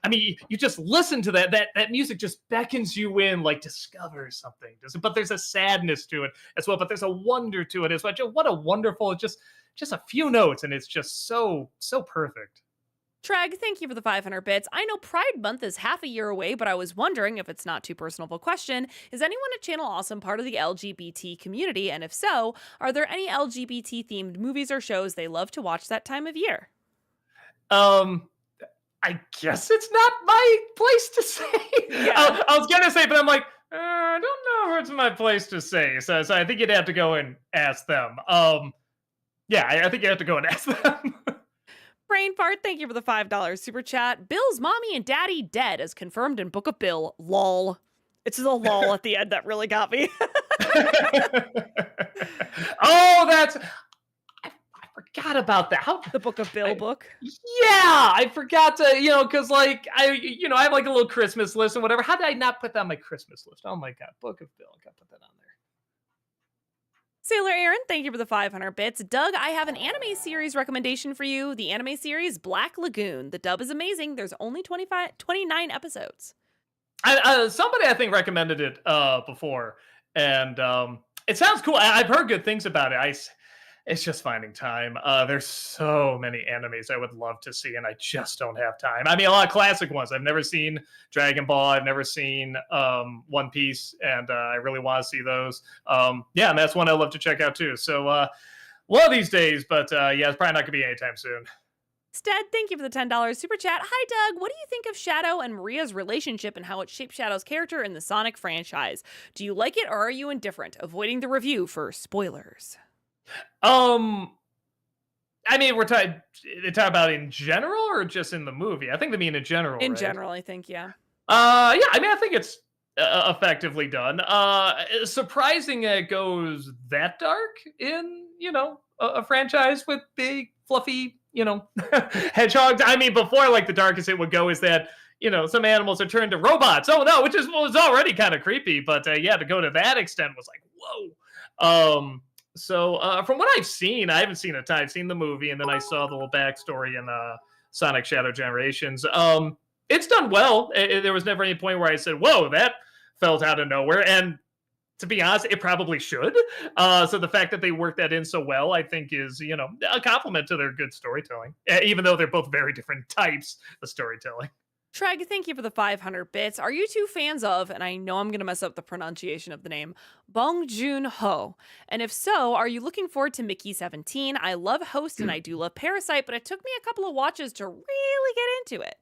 I mean, you just listen to that. That music just beckons you in, like discover something. But there's a sadness to it as well. But there's a wonder to it as well. What a wonderful, just a few notes, and it's just so perfect. Treg, thank you for the 500 bits. I know Pride Month is half a year away, but I was wondering, if it's not too personal of a question, is anyone at Channel Awesome part of the LGBT community? And if so, are there any LGBT themed movies or shows they love to watch that time of year? Um, I guess it's not my place to say. Yeah. I was gonna say, but I'm like, I don't know if it's my place to say. So I think you'd have to go and ask them. Yeah, I think you have to go and ask them. Brain Fart, thank you for the $5 super chat. Bill's mommy and daddy dead as confirmed in Book of Bill. Lol. It's the lol at the end that really got me. Oh, I forgot about that. How The Book of Bill I, book. yeah, I forgot to, because like I have like a little Christmas list and whatever. How did I not put that on my Christmas list? Oh my god, Book of Bill. I gotta put that on there. Sailor Aaron, thank you for the 500 bits. Doug, I have an anime series recommendation for you. The anime series Black Lagoon. The dub is amazing. There's only 29 episodes. Somebody I think recommended it before, and it sounds cool. I've heard good things about it. It's just finding time. There's so many animes I would love to see, and I just don't have time. I mean, a lot of classic ones. I've never seen Dragon Ball. I've never seen One Piece, and I really want to see those. Yeah, and that's one I love to check out too. So one of these days, but yeah, it's probably not going to be anytime soon. Stead, thank you for the $10 super chat. Hi, Doug. What do you think of Shadow and Maria's relationship and how it shaped Shadow's character in the Sonic franchise? Do you like it or are you indifferent? Avoiding the review for spoilers. Um, I mean, they talk about in general or just in the movie? I think they mean in general, In right? general, I think, yeah. Yeah. I mean, I think it's effectively done. Surprising it goes that dark in a franchise with big fluffy hedgehogs. I mean, before like the darkest it would go is that some animals are turned to robots. Oh no, which was already kind of creepy, but yeah, to go to that extent was like whoa. So from what I've seen, I haven't seen a ton. I've seen the movie, and then I saw the little backstory in Sonic Shadow Generations. It's done well. There was never any point where I said, "Whoa, that felt out of nowhere." And to be honest, it probably should. So the fact that they worked that in so well, I think, is a compliment to their good storytelling. Even though they're both very different types of storytelling. Treg, thank you for the 500 bits. Are you two fans of, and I know I'm going to mess up the pronunciation of the name, Bong Joon Ho? And if so, are you looking forward to Mickey 17? I love Host and I do love Parasite, but it took me a couple of watches to really get into it.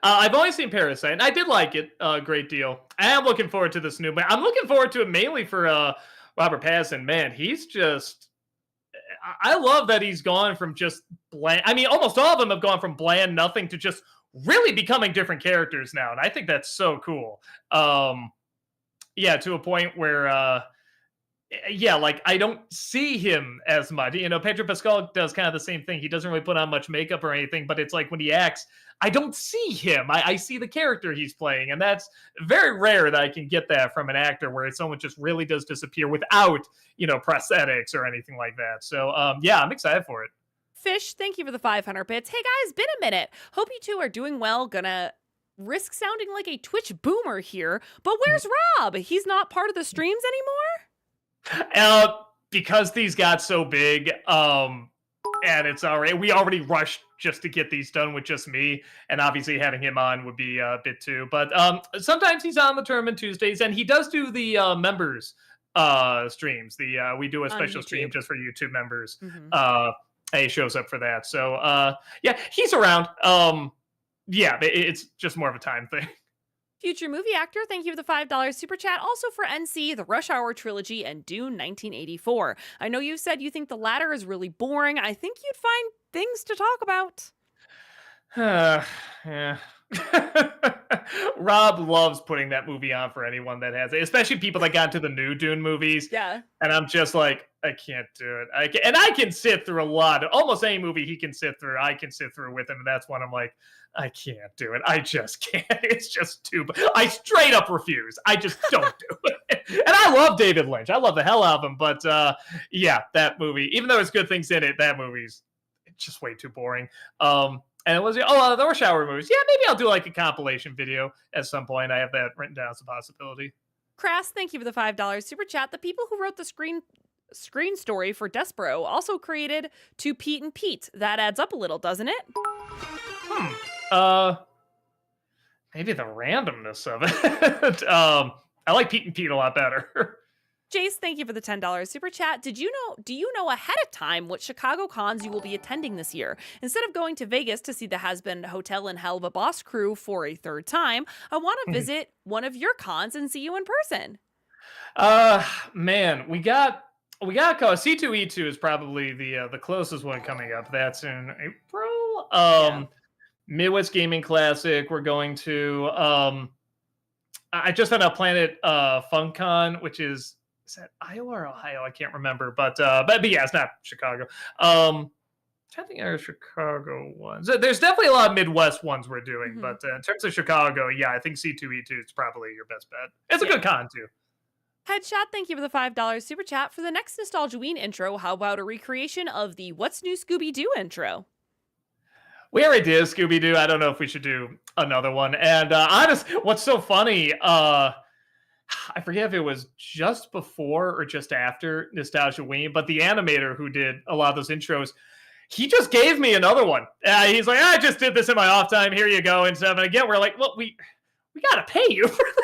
I've only seen Parasite, and I did like it a great deal. I am looking forward to this new, but I'm looking forward to it mainly for Robert Pattinson. Man, he's just. I love that he's gone from just bland. I mean, almost all of them have gone from bland nothing to just really becoming different characters now, and I think that's so cool. Yeah, to a point where yeah, like I don't see him as much. You know, Pedro Pascal does kind of the same thing. He doesn't really put on much makeup or anything, but it's like when he acts, I don't see him. I see the character he's playing, and that's very rare that I can get that from an actor where someone just really does disappear without prosthetics or anything like that. So yeah, I'm excited for it. Fish, thank you for the 500 bits. Hey guys, been a minute. Hope you two are doing well. Gonna risk sounding like a Twitch boomer here, but where's Rob? He's not part of the streams anymore? Uh, because these got so big, and it's already we already rushed just to get these done with just me, and obviously having him on would be a bit too. But sometimes he's on the tournament Tuesdays, and he does do the members streams. The we do a On special stream YouTube. just for YouTube members. Mhm. And he shows up for that. So yeah, he's around. Yeah, it's just more of a time thing. Future movie actor, thank you for the $5 super chat. Also for NC, the Rush Hour trilogy, and Dune 1984. I know you said you think the latter is really boring. I think you'd find things to talk about. Yeah. Rob loves putting that movie on for anyone that has it, especially people that got into the new Dune movies. Yeah. And I'm just like, I can't do it. I can sit through a lot. Almost any movie he can sit through, I can sit through with him. And that's when I'm like, I can't do it. I just can't. It's just too. I straight up refuse. I just don't do it. And I love David Lynch. I love the hell out of him. But yeah, that movie, even though there's good things in it, that movie's just way too boring. And it was the Rush Hour movies. Yeah, maybe I'll do like a compilation video at some point. I have that written down as a possibility. Crass, thank you for the $5 super chat. The people who wrote the screen story for Despero also created To Pete and Pete. That adds up a little, doesn't it? Maybe the randomness of it. I like Pete and Pete a lot better. Jace, thank you for the $10 super chat. Do you know ahead of time what Chicago cons you will be attending this year? Instead of going to Vegas to see the Has-Been Hotel and Hell of a Boss crew for a third time, I want to visit one of your cons and see you in person. Man, we got a call. C2E2 is probably the closest one coming up. That's in April. Yeah. Midwest Gaming Classic. We're going to I just found out Planet FunCon, which is that Iowa or Ohio? I can't remember, but yeah, it's not Chicago. I think there are Chicago ones. There's definitely a lot of Midwest ones we're doing, but in terms of Chicago, yeah, I think C2E2 is probably your best bet. It's a good con too. Headshot, thank you for the $5 super chat. For the next Nostalgiaween intro, how about a recreation of the What's New Scooby-Doo intro? We already did Scooby-Doo. I don't know if we should do another one. And honestly, what's so funny, I forget if it was just before or just after Nostalgiaween, but the animator who did a lot of those intros, he just gave me another one. He's like, I just did this in my off time. Here you go. And stuff. And again, we're like, well, we got to pay you for this.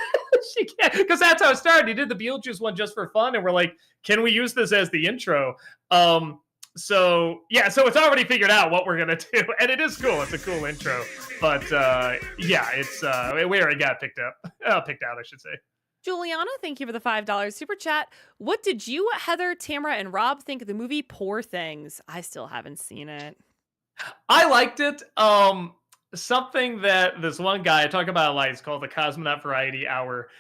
Because that's how it started. He did the Beetlejuice one just for fun. And we're like, can we use this as the intro? So yeah, so it's already figured out what we're gonna do, and it is cool. It's a cool intro, but yeah, it's we already got picked out, I should say. Juliana, thank you for the $5 super chat. What did you, Heather, Tamara, and Rob think of the movie Poor Things? I still haven't seen it. I liked it. Something that this one guy I talk about a lot. It's called the Cosmonaut Variety Hour.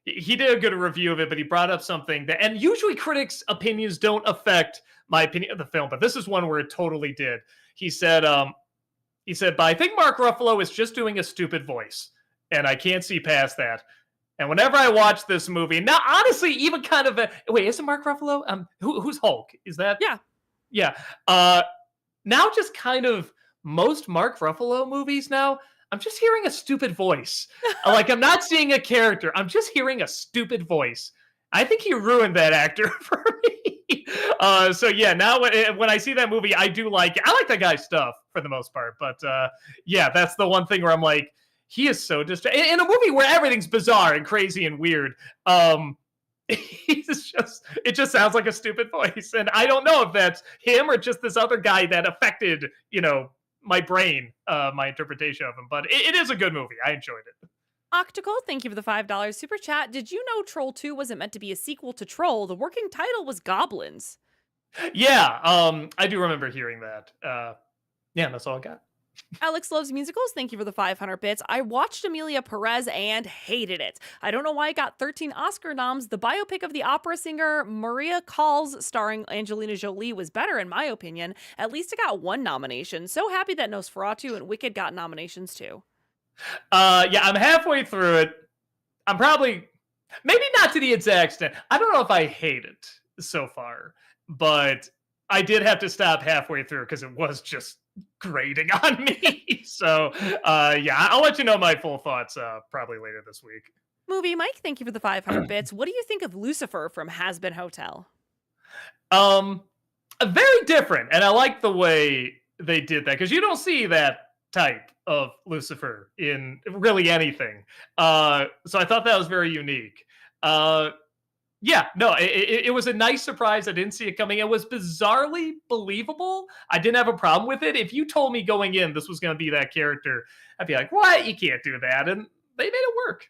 He did a good review of it, but he brought up something that, and usually critics' opinions don't affect my opinion of the film, but this is one where it totally did. He said, but I think Mark Ruffalo is just doing a stupid voice, and I can't see past that. And whenever I watch this movie, now honestly, even kind of wait, is it Mark Ruffalo? Who's Hulk? Is that? Yeah. Yeah. Now just kind of most Mark Ruffalo movies now, I'm just hearing a stupid voice. Like I'm not seeing a character. I'm just hearing a stupid voice. I think he ruined that actor for me. So yeah, now when I see that movie, I do like it. I like that guy's stuff for the most part, but yeah, that's the one thing where I'm like, he is so distracted in a movie where everything's bizarre and crazy and weird. He's just it just sounds like a stupid voice, and I don't know if that's him or just this other guy that affected my brain, my interpretation of him. But it is a good movie. I enjoyed it. Octical, thank you for the $5 super chat. Did you know Troll 2 wasn't meant to be a sequel to Troll? The working title was Goblins. Yeah, I do remember hearing that. Yeah, that's all I got. Alex Loves Musicals, thank you for the 500 bits. I watched Amelia Perez and hated it. I don't know why it got 13 Oscar noms. The biopic of the opera singer Maria Calls, starring Angelina Jolie, was better in my opinion. At least it got one nomination. So happy that Nosferatu and Wicked got nominations too. Yeah, I'm halfway through it. I'm probably maybe not to the exact extent. I don't know if I hate it so far, but I did have to stop halfway through because it was just grating on me. So yeah, I'll let you know my full thoughts probably later this week. Movie Mike, thank you for the 500 bits. What do you think of Lucifer from Has Been Hotel? Um, very different, and I like the way they did that because you don't see that type of Lucifer in really anything. So I thought that was very unique. Yeah, no, it was a nice surprise. I didn't see it coming. It was bizarrely believable. I didn't have a problem with it. If you told me going in this was going to be that character, I'd be like, what? You can't do that. And they made it work.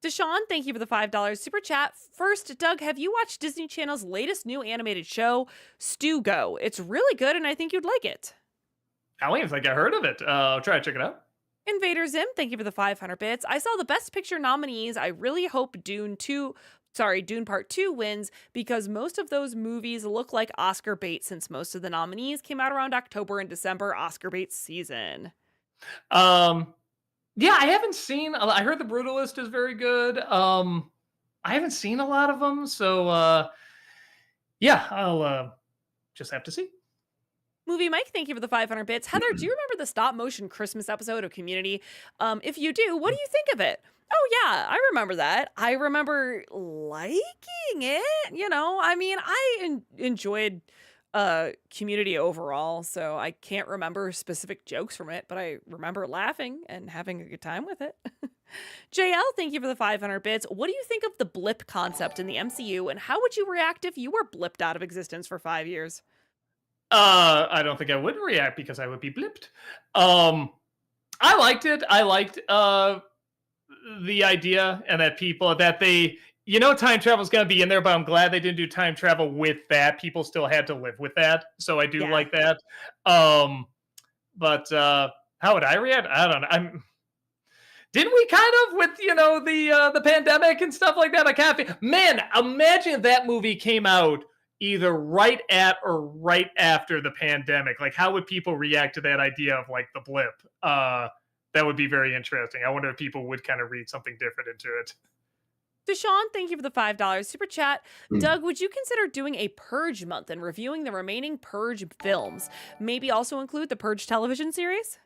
Deshaun, thank you for the $5 super chat. First, Doug, have you watched Disney Channel's latest new animated show, Stu Go? It's really good, and I think you'd like it. I don't even think I heard of it. I'll try to check it out. Invader Zim, thank you for the 500 bits. I saw the Best Picture nominees. I really hope Dune Part 2 wins because most of those movies look like Oscar bait since most of the nominees came out around October and December, Oscar bait season. Um, yeah, I haven't seen. I heard The Brutalist is very good. I haven't seen a lot of them, so yeah, I'll just have to see. Movie Mike, thank you for the 500 bits. Heather, do you remember the stop motion Christmas episode of Community? If you do, what do you think of it? Oh, yeah, I remember that. I remember liking it. I mean, I enjoyed Community overall, so I can't remember specific jokes from it, but I remember laughing and having a good time with it. JL, thank you for the 500 bits. What do you think of the blip concept in the MCU, and how would you react if you were blipped out of existence for 5 years? I don't think I would react because I would be blipped. I liked it. I liked the idea and that people that they time travel is going to be in there, but I'm glad they didn't do time travel with that. People still had to live with that, so I do like that. But how would I react? I don't know. Didn't we kind of with the pandemic and stuff like that? I can't. Man, imagine if that movie came out either right at or right after the pandemic. Like, how would people react to that idea of like the blip? That would be very interesting. I wonder if people would kind of read something different into it. Deshaun, thank you for the $5 super chat. Doug, would you consider doing a Purge month and reviewing the remaining Purge films? Maybe also include the Purge television series?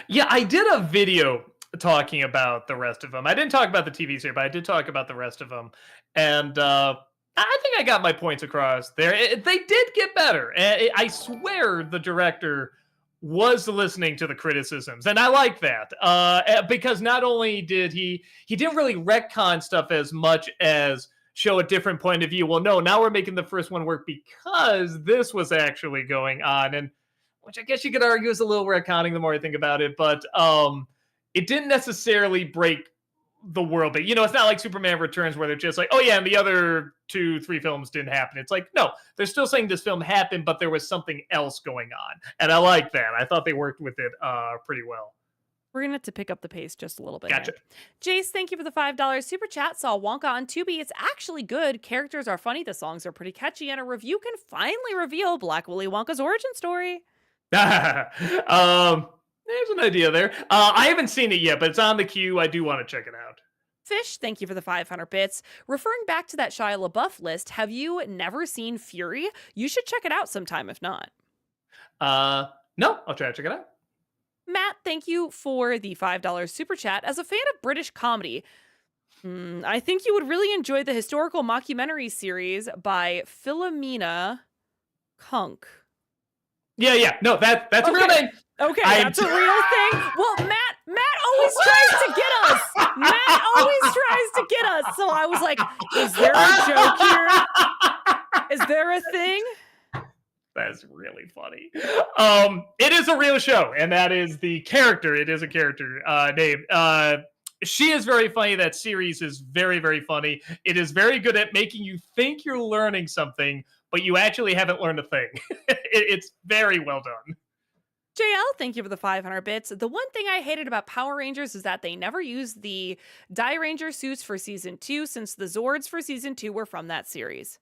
Yeah, I did a video talking about the rest of them. I didn't talk about the TV series, but I did talk about the rest of them. And I think I got my points across there. They did get better. I swear the director was listening to the criticisms, and I like that because not only did he didn't really retcon stuff as much as show a different point of view. Well, no, now we're making the first one work because this was actually going on, and which I guess you could argue is a little retconning the more I think about it, but it didn't necessarily break the world. But it's not like Superman Returns where they're just like, oh yeah, and the other 2-3 films didn't happen. It's like, no, they're still saying this film happened, but there was something else going on. And I like that. I thought they worked with it pretty well. We're going to have to pick up the pace just a little bit. Gotcha. Here. Jace, thank you for the $5 super chat. Saw Wonka on Tubi. It's actually good. Characters are funny. The songs are pretty catchy. And a review can finally reveal Black Willy Wonka's origin story. There's an idea there. I haven't seen it yet, but it's on the queue. I do want to check it out. Fish, thank you for the 500 bits. Referring back to that Shia LaBeouf list, have you never seen Fury? You should check it out sometime if not. No, I'll try to check it out. Matt, thank you for the $5 super chat. As a fan of British comedy, I think you would really enjoy the historical mockumentary series by Philomena Kunk. Yeah. No, that's a real Okay. name. Okay, I'm that's a real thing. Well, Matt always tries to get us. Matt always tries to get us. So I was like, is there a joke here? Is there a thing? That's really funny. It is a real show, and that is the character. It is a character name. She is very funny. That series is very, very funny. It is very good at making you think you're learning something, but you actually haven't learned a thing. It's very well done. JL, thank you for the 500 bits. The one thing I hated about Power Rangers is that they never used the Die Ranger suits for season 2 since the Zords for season 2 were from that series.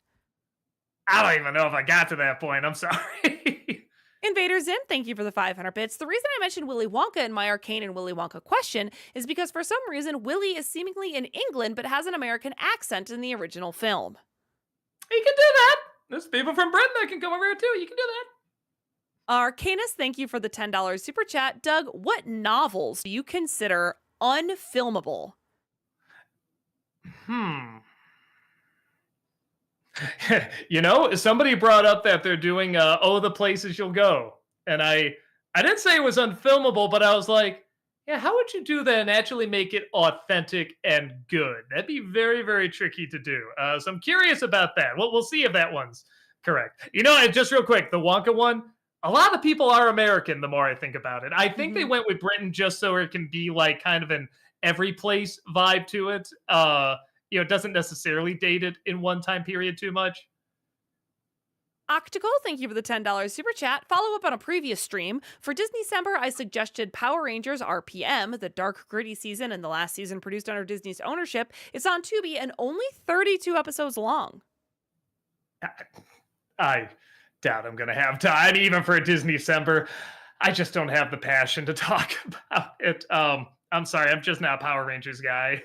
I don't even know if I got to that point. I'm sorry. Invader Zim, thank you for the 500 bits. The reason I mentioned Willy Wonka in my Arcane and Willy Wonka question is because for some reason Willy is seemingly in England but has an American accent in the original film. You can do that. There's people from Britain that can come over here too. You can do that. Arcanus, thank you for the $10 super chat. Doug, what novels do you consider unfilmable? Somebody brought up that they're doing "Oh, the Places You'll Go," and I didn't say it was unfilmable, but I was like, yeah, how would you do that and actually make it authentic and good? That'd be very, very tricky to do. So I'm curious about that. We'll see if that one's correct. And just real quick, the Wonka one. A lot of people are American. The more I think about it, I think they went with Britain just so it can be like kind of an every place vibe to it. It doesn't necessarily date it in one time period too much. Octical, thank you for the $10 super chat. Follow up on a previous stream. For Disney December, I suggested Power Rangers RPM, the dark, gritty season and the last season produced under Disney's ownership. It's on Tubi and only 32 episodes long. I doubt I'm going to have time, even for a Disney December. I just don't have the passion to talk about it. I'm sorry, I'm just not a Power Rangers guy.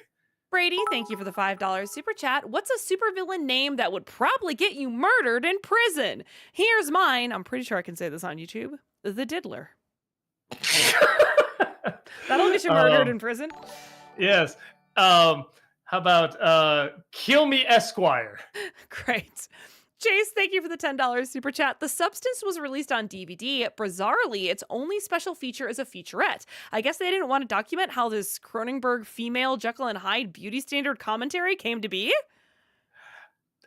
Brady, thank you for the $5 super chat. What's a supervillain name that would probably get you murdered in prison? Here's mine. I'm pretty sure I can say this on YouTube. The Diddler. That'll get you murdered in prison. Yes. How about Kill Me Esquire? Great. Chase, thank you for the $10 super chat. The Substance was released on DVD. Bizarrely, its only special feature is a featurette. I guess they didn't want to document how this Cronenberg female Jekyll and Hyde beauty standard commentary came to be.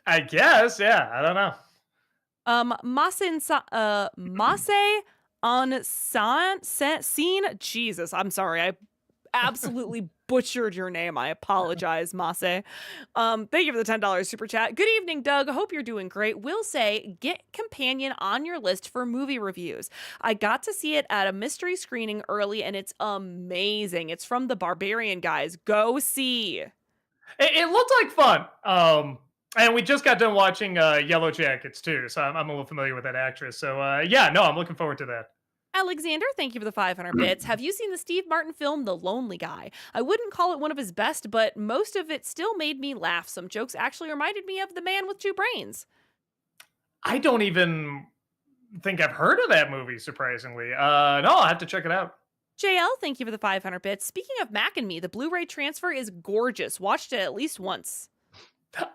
I guess, yeah. I don't know. Mase on scene. Jesus, I'm sorry. I absolutely butchered your name. I apologize, Mase. Thank you for the $10 super chat. Good evening, Doug. Hope you're doing great. Will say, get Companion on your list for movie reviews. I got to see it at a mystery screening early, and it's amazing. It's from the Barbarian guys. Go see. It looked like fun. And we just got done watching Yellow Jackets too, so I'm a little familiar with that actress. So I'm looking forward to that. Alexander, thank you for the 500 bits. Have you seen the Steve Martin film, The Lonely Guy? I wouldn't call it one of his best, but most of it still made me laugh. Some jokes actually reminded me of The Man with Two Brains. I don't even think I've heard of that movie, surprisingly. No, I'll have to check it out. JL, thank you for the 500 bits. Speaking of Mac and Me, the Blu-ray transfer is gorgeous. Watched it at least once.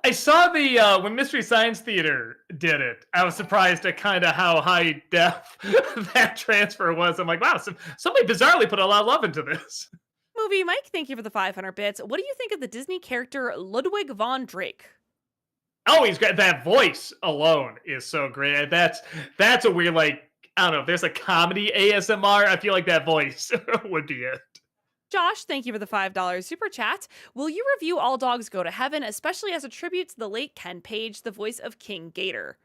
I saw the when Mystery Science Theater did it. I was surprised at kind of how high def that transfer was. I'm like, wow, somebody bizarrely put a lot of love into this. Movie Mike, thank you for the 500 bits. What do you think of the Disney character Ludwig von Drake? Oh, he's great. That voice alone is so great. That's a weird, like, I don't know, if there's a comedy ASMR, I feel like that voice would be it. Josh, thank you for the $5 super chat. Will you review All Dogs Go to Heaven, especially as a tribute to the late Ken Page, the voice of King Gator?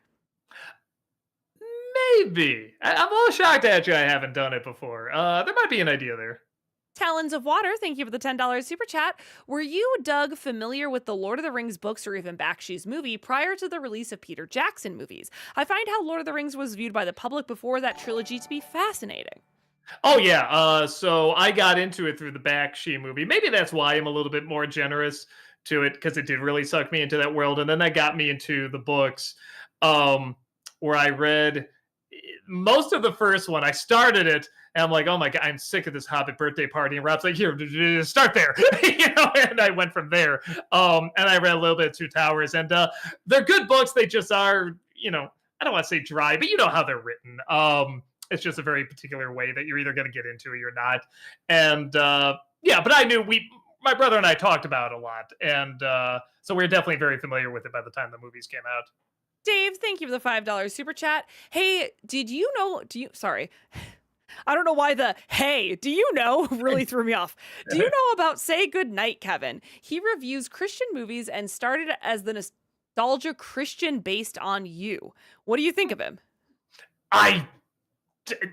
Maybe. I'm a little shocked actually I haven't done it before. There might be an idea there. Talons of Water, thank you for the $10 super chat. Were you, Doug, familiar with the Lord of the Rings books or even Bakshi's movie prior to the release of Peter Jackson movies? I find how Lord of the Rings was viewed by the public before that trilogy to be fascinating. Oh yeah, so I got into it through the Bakshi movie. Maybe that's why I'm a little bit more generous to it, because it did really suck me into that world, and then that got me into the books, where I read most of the first one, I started it, and I'm like, oh my god, I'm sick of this Hobbit birthday party. And Rob's like, here, start there, and I went from there. And I read a little bit of Two Towers, and they're good books. They just are, I don't want to say dry, but you know how they're written. It's just a very particular way that you're either going to get into or you're not. And yeah, but I knew my brother and I talked about it a lot, and so we are definitely very familiar with it by the time the movies came out. Dave, thank you for the $5 super chat. Hey, sorry. I don't know why the hey, do you know really threw me off. Do you know about Say Goodnight, Kevin? He reviews Christian movies and started as the Nostalgia Christian based on you. What do you think of him?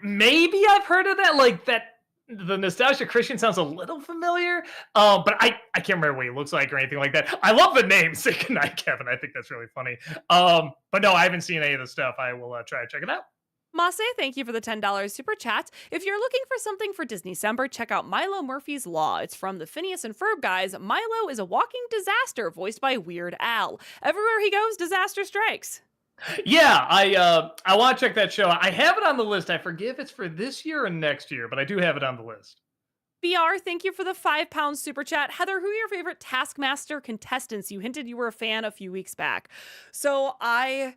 Maybe I've heard of that. Like that, the Nostalgia Christian sounds a little familiar, but I can't remember what he looks like or anything like that. I love the name Say Goodnight, Kevin. I think that's really funny. But no, I haven't seen any of the stuff. I will try to check it out. Mase, thank you for the $10 super chat. If you're looking for something for Disney-cember, check out Milo Murphy's Law. It's from the Phineas and Ferb guys. Milo is a walking disaster voiced by Weird Al. Everywhere he goes, disaster strikes. Yeah, I want to check that show. I have it on the list. I forget if it's for this year or next year, but I do have it on the list. BR, thank you for the £5 super chat. Heather, who are your favorite Taskmaster contestants? You hinted you were a fan a few weeks back. So I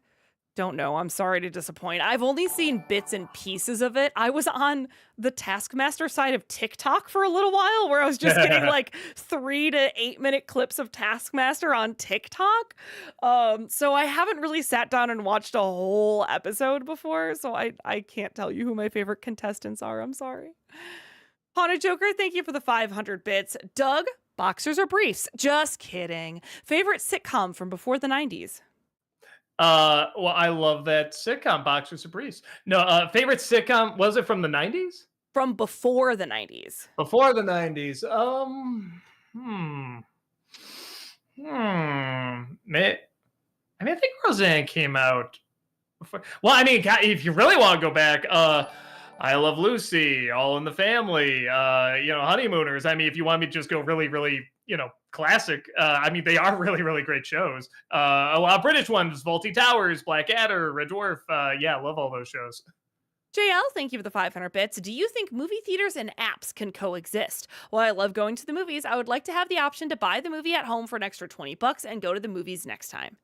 don't know. I'm sorry to disappoint. I've only seen bits and pieces of it. I was on the Taskmaster side of TikTok for a little while where I was just getting like 3 to 8 minute clips of Taskmaster on TikTok. So I haven't really sat down and watched a whole episode before. So I can't tell you who my favorite contestants are. I'm sorry. Haunted Joker, thank you for the 500 bits. Doug, boxers or briefs? Just kidding. Favorite sitcom from before the 90s? Well, I love that sitcom, Boxers or Briefs. No, favorite sitcom, was it from the 90s? From before the 90s. Before the 90s. Hmm. I mean, I think Roseanne came out before. Well, I mean, if you really want to go back, I Love Lucy, All in the Family, Honeymooners. I mean, if you want me to just go really, really, classic. I mean, they are really, really great shows. A lot of British ones, Vaulty Towers, Blackadder, Red Dwarf. Yeah, love all those shows. JL, thank you for the 500 bits. Do you think movie theaters and apps can coexist? While I love going to the movies, I would like to have the option to buy the movie at home for an extra $20 and go to the movies next time.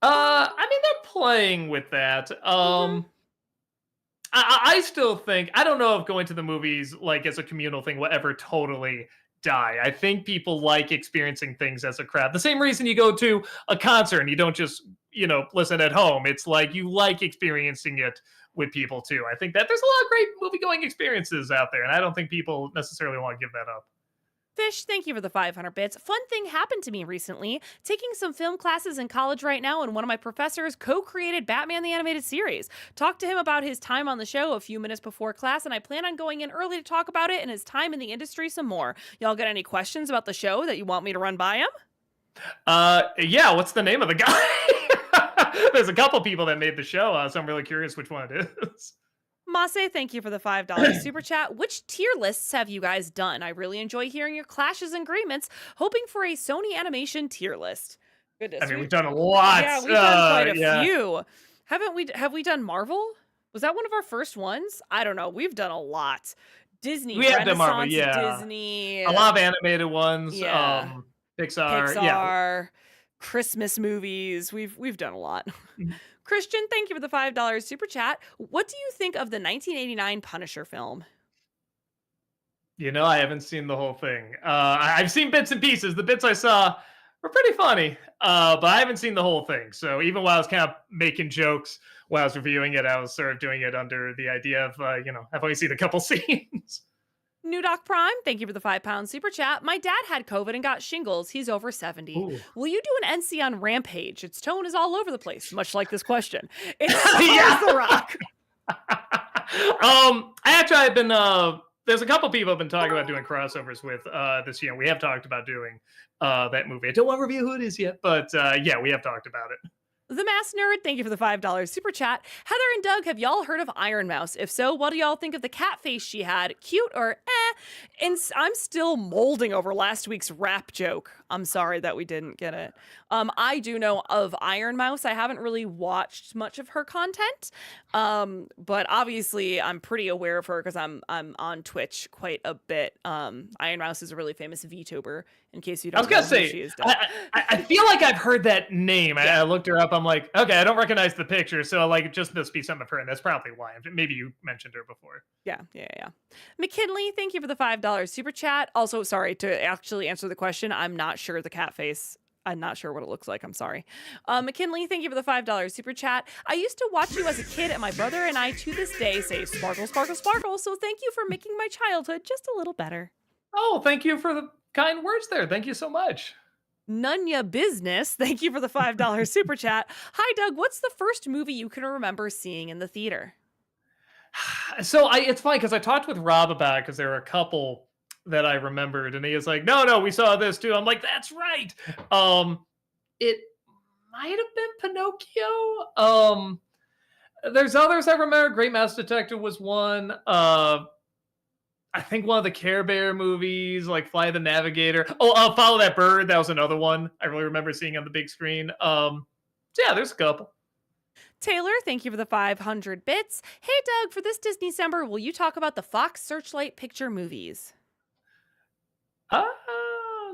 I mean, they're playing with that. I still think, I don't know if going to the movies like as a communal thing will ever totally die. I think people like experiencing things as a crowd. The same reason you go to a concert and you don't just, listen at home. It's like you like experiencing it with people too. I think that there's a lot of great movie going experiences out there, and I don't think people necessarily want to give that up. Fish, thank you for the 500 bits. Fun thing happened to me recently. Taking some film classes in college right now, and one of my professors co-created Batman the Animated Series. Talked to him about his time on the show a few minutes before class, and I plan on going in early to talk about it and his time in the industry some more. Y'all got any questions about the show that you want me to run by him? Yeah, what's the name of the guy? There's a couple people that made the show, so I'm really curious which one it is. Mase, thank you for the $5 super chat. Which tier lists have you guys done? I really enjoy hearing your clashes and agreements. Hoping for a Sony Animation tier list. Goodness, I mean, we've done a lot. Yeah, we've done quite a few. Haven't we? Have we done Marvel? Was that one of our first ones? I don't know. We've done a lot. Disney, we have done Marvel, yeah. Disney. A lot of animated ones. Yeah. Pixar, yeah. Christmas movies. We've done a lot. Christian, thank you for the $5 super chat. What do you think of the 1989 Punisher film? I haven't seen the whole thing. I've seen bits and pieces. The bits I saw were pretty funny, but I haven't seen the whole thing. So even while I was kind of making jokes while I was reviewing it, I was sort of doing it under the idea of, I've only seen a couple scenes. New Doc Prime, thank you for the £5 super chat. My dad had COVID and got shingles. He's over 70. Ooh. Will you do an NC on Rampage? Its tone is all over the place, much like this question. It's The Rock. Actually, I've been, there's a couple people I've been talking about doing crossovers with this year. We have talked about doing that movie. I don't want to review who it is yet, but yeah, we have talked about it. The Mass Nerd, thank you for the $5 super chat. Heather and Doug, have y'all heard of Iron Mouse? If so, what do y'all think of the cat face she had? Cute or eh? And I'm still molding over last week's rap joke. I'm sorry that we didn't get it. I do know of Iron Mouse. I haven't really watched much of her content. But obviously I'm pretty aware of her because I'm on Twitch quite a bit. Iron Mouse is a really famous VTuber, in case you I was don't gonna know who say, she is, Doug. I feel like I've heard that name. Yeah. I looked her up. I'm like, okay, I don't recognize the picture, so like, it just must be some of her, and that's probably why. Maybe you mentioned her before. Yeah. McKinley, thank you for the $5 super chat. Also, sorry to actually answer the question. I'm not sure the cat face. I'm not sure what it looks like. I'm sorry. McKinley, thank you for the $5 super chat. I used to watch you as a kid, and my brother and I to this day say sparkle, sparkle, sparkle. So thank you for making my childhood just a little better. Oh, thank you for the kind words there. Thank you so much. Nunya Business, thank you for the $5 super chat. Hi, Doug. What's the first movie you can remember seeing in the theater? So it's funny because I talked with Rob about it because there were a couple that I remembered, and he was like, "No, no, we saw this too." I'm like, "That's right." It might have been Pinocchio. There's others I remember. Great Mouse Detective was one. I think one of the Care Bear movies, like Fly the Navigator. Oh, Follow That Bird. That was another one I really remember seeing on the big screen. So yeah, there's a couple. Taylor, thank you for the 500 bits. Hey, Doug, for this Disney December, will you talk about the Fox Searchlight picture movies?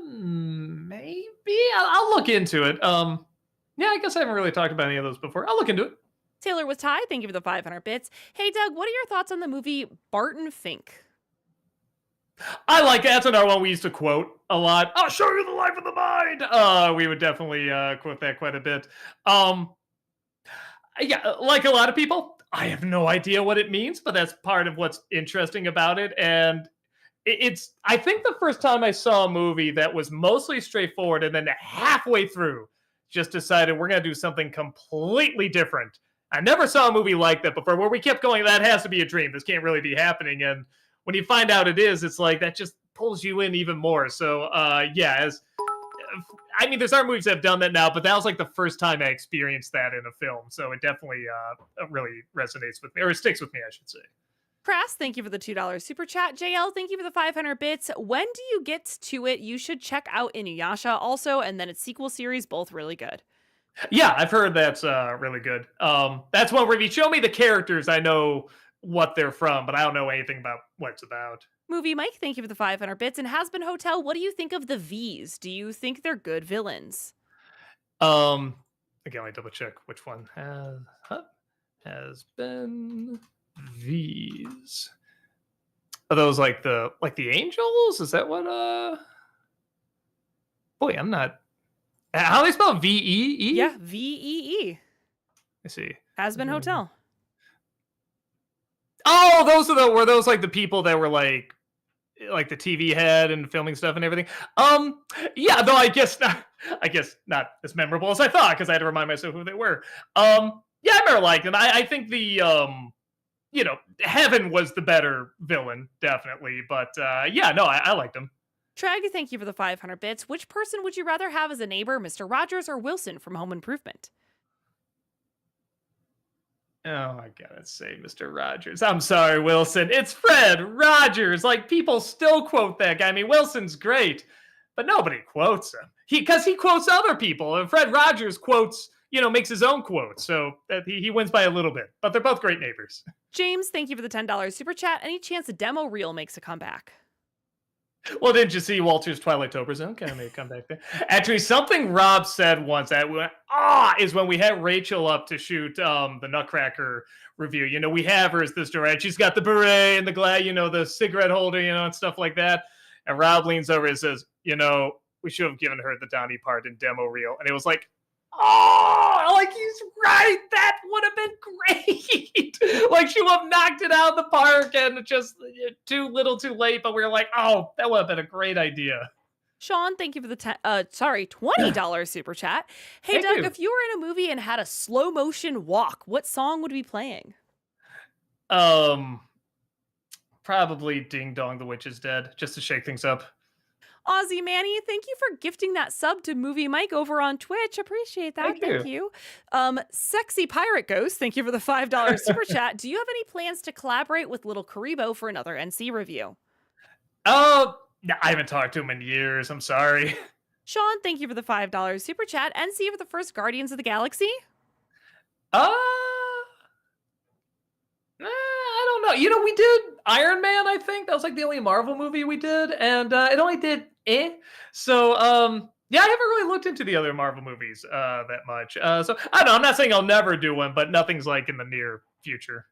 Maybe I'll look into it. Yeah, I guess I haven't really talked about any of those before. I'll look into it. Taylor with Ty, thank you for the 500 bits. Hey, Doug, what are your thoughts on the movie Barton Fink? I like that's another one we used to quote a lot. I'll show you the life of the mind. We would definitely quote that quite a bit. Um, yeah, like a lot of people, I have no idea what it means, but that's part of what's interesting about it. And it's I think the first time I saw a movie that was mostly straightforward, and then halfway through, just decided we're gonna do something completely different. I never saw a movie like that before, where we kept going, that has to be a dream. This can't really be happening. And when you find out it is, it's like that just pulls you in even more. So yeah, as I mean, there's other movies that have done that now, but that was like the first time I experienced that in a film. So it definitely really resonates with me, or it sticks with me, I should say. Crass, thank you for the $2 super chat. JL, thank you for the 500 bits. When do you get to it? You should check out Inuyasha also, and then its sequel series, both really good. Yeah, I've heard that's really good. That's one where if you show me the characters, I know what they're from, but I don't know anything about what it's about. Movie Mike, thank you for the 500 bits. And Hasbin Hotel, what do you think of the V's? Do you think they're good villains? Um, Again, let me double check which one has been these. Are those like the angels? Is that what? Boy, I'm not. How do they spell VEE? Yeah, VEE. Let's see. Hasbin Hotel. Oh, those are were those like the people that were like the TV head and filming stuff and everything. Yeah, though I guess not as memorable as I thought because I had to remind myself who they were. Yeah, I remember liking them. I think the Heaven was the better villain, definitely. But yeah, no, I liked him. Treg, thank you for the 500 bits. Which person would you rather have as a neighbor, Mr. Rogers or Wilson from Home Improvement? Oh, I gotta say, Mr. Rogers. I'm sorry, Wilson. It's Fred Rogers. Like, people still quote that guy. I mean, Wilson's great, but nobody quotes him. Because he quotes other people, and Fred Rogers quotes, makes his own quotes. So that he wins by a little bit. But they're both great neighbors. James, thank you for the $10 super chat. Any chance a demo reel makes a comeback? Well, didn't you see Walter's Twilight Tober Zone? Kind of made a comeback there. Actually, something Rob said once that went, is when we had Rachel up to shoot the Nutcracker review. We have her as this director. She's got the beret and the the cigarette holder, and stuff like that. And Rob leans over and says, we should have given her the Donnie part in demo reel. And it was like, like he's right. That would have been great. Like she would have knocked it out of the park and just too little too late. But we were like, that would have been a great idea. Sean, thank you for the $20 super chat. Hey, Thank Doug, you. if you were in a movie and had a slow motion walk, what song would be playing? Probably Ding Dong the Witch is Dead, just to shake things up. Aussie Manny, thank you for gifting that sub to Movie Mike over on Twitch. Appreciate that. Thank Thank you. you. Sexy Pirate Ghost, thank you for the $5 super chat. Do you have any plans to collaborate with Little Karibo for another NC review? No, I haven't talked to him in years. I'm sorry. Sean, thank you for the $5 super chat. NC for the first Guardians of the Galaxy? Uh, I don't know. We did Iron Man. I think that was like the only Marvel movie we did, and it only did So, yeah, I haven't really looked into the other Marvel movies that much. So I don't know. I'm not saying I'll never do one, but nothing's like in the near future.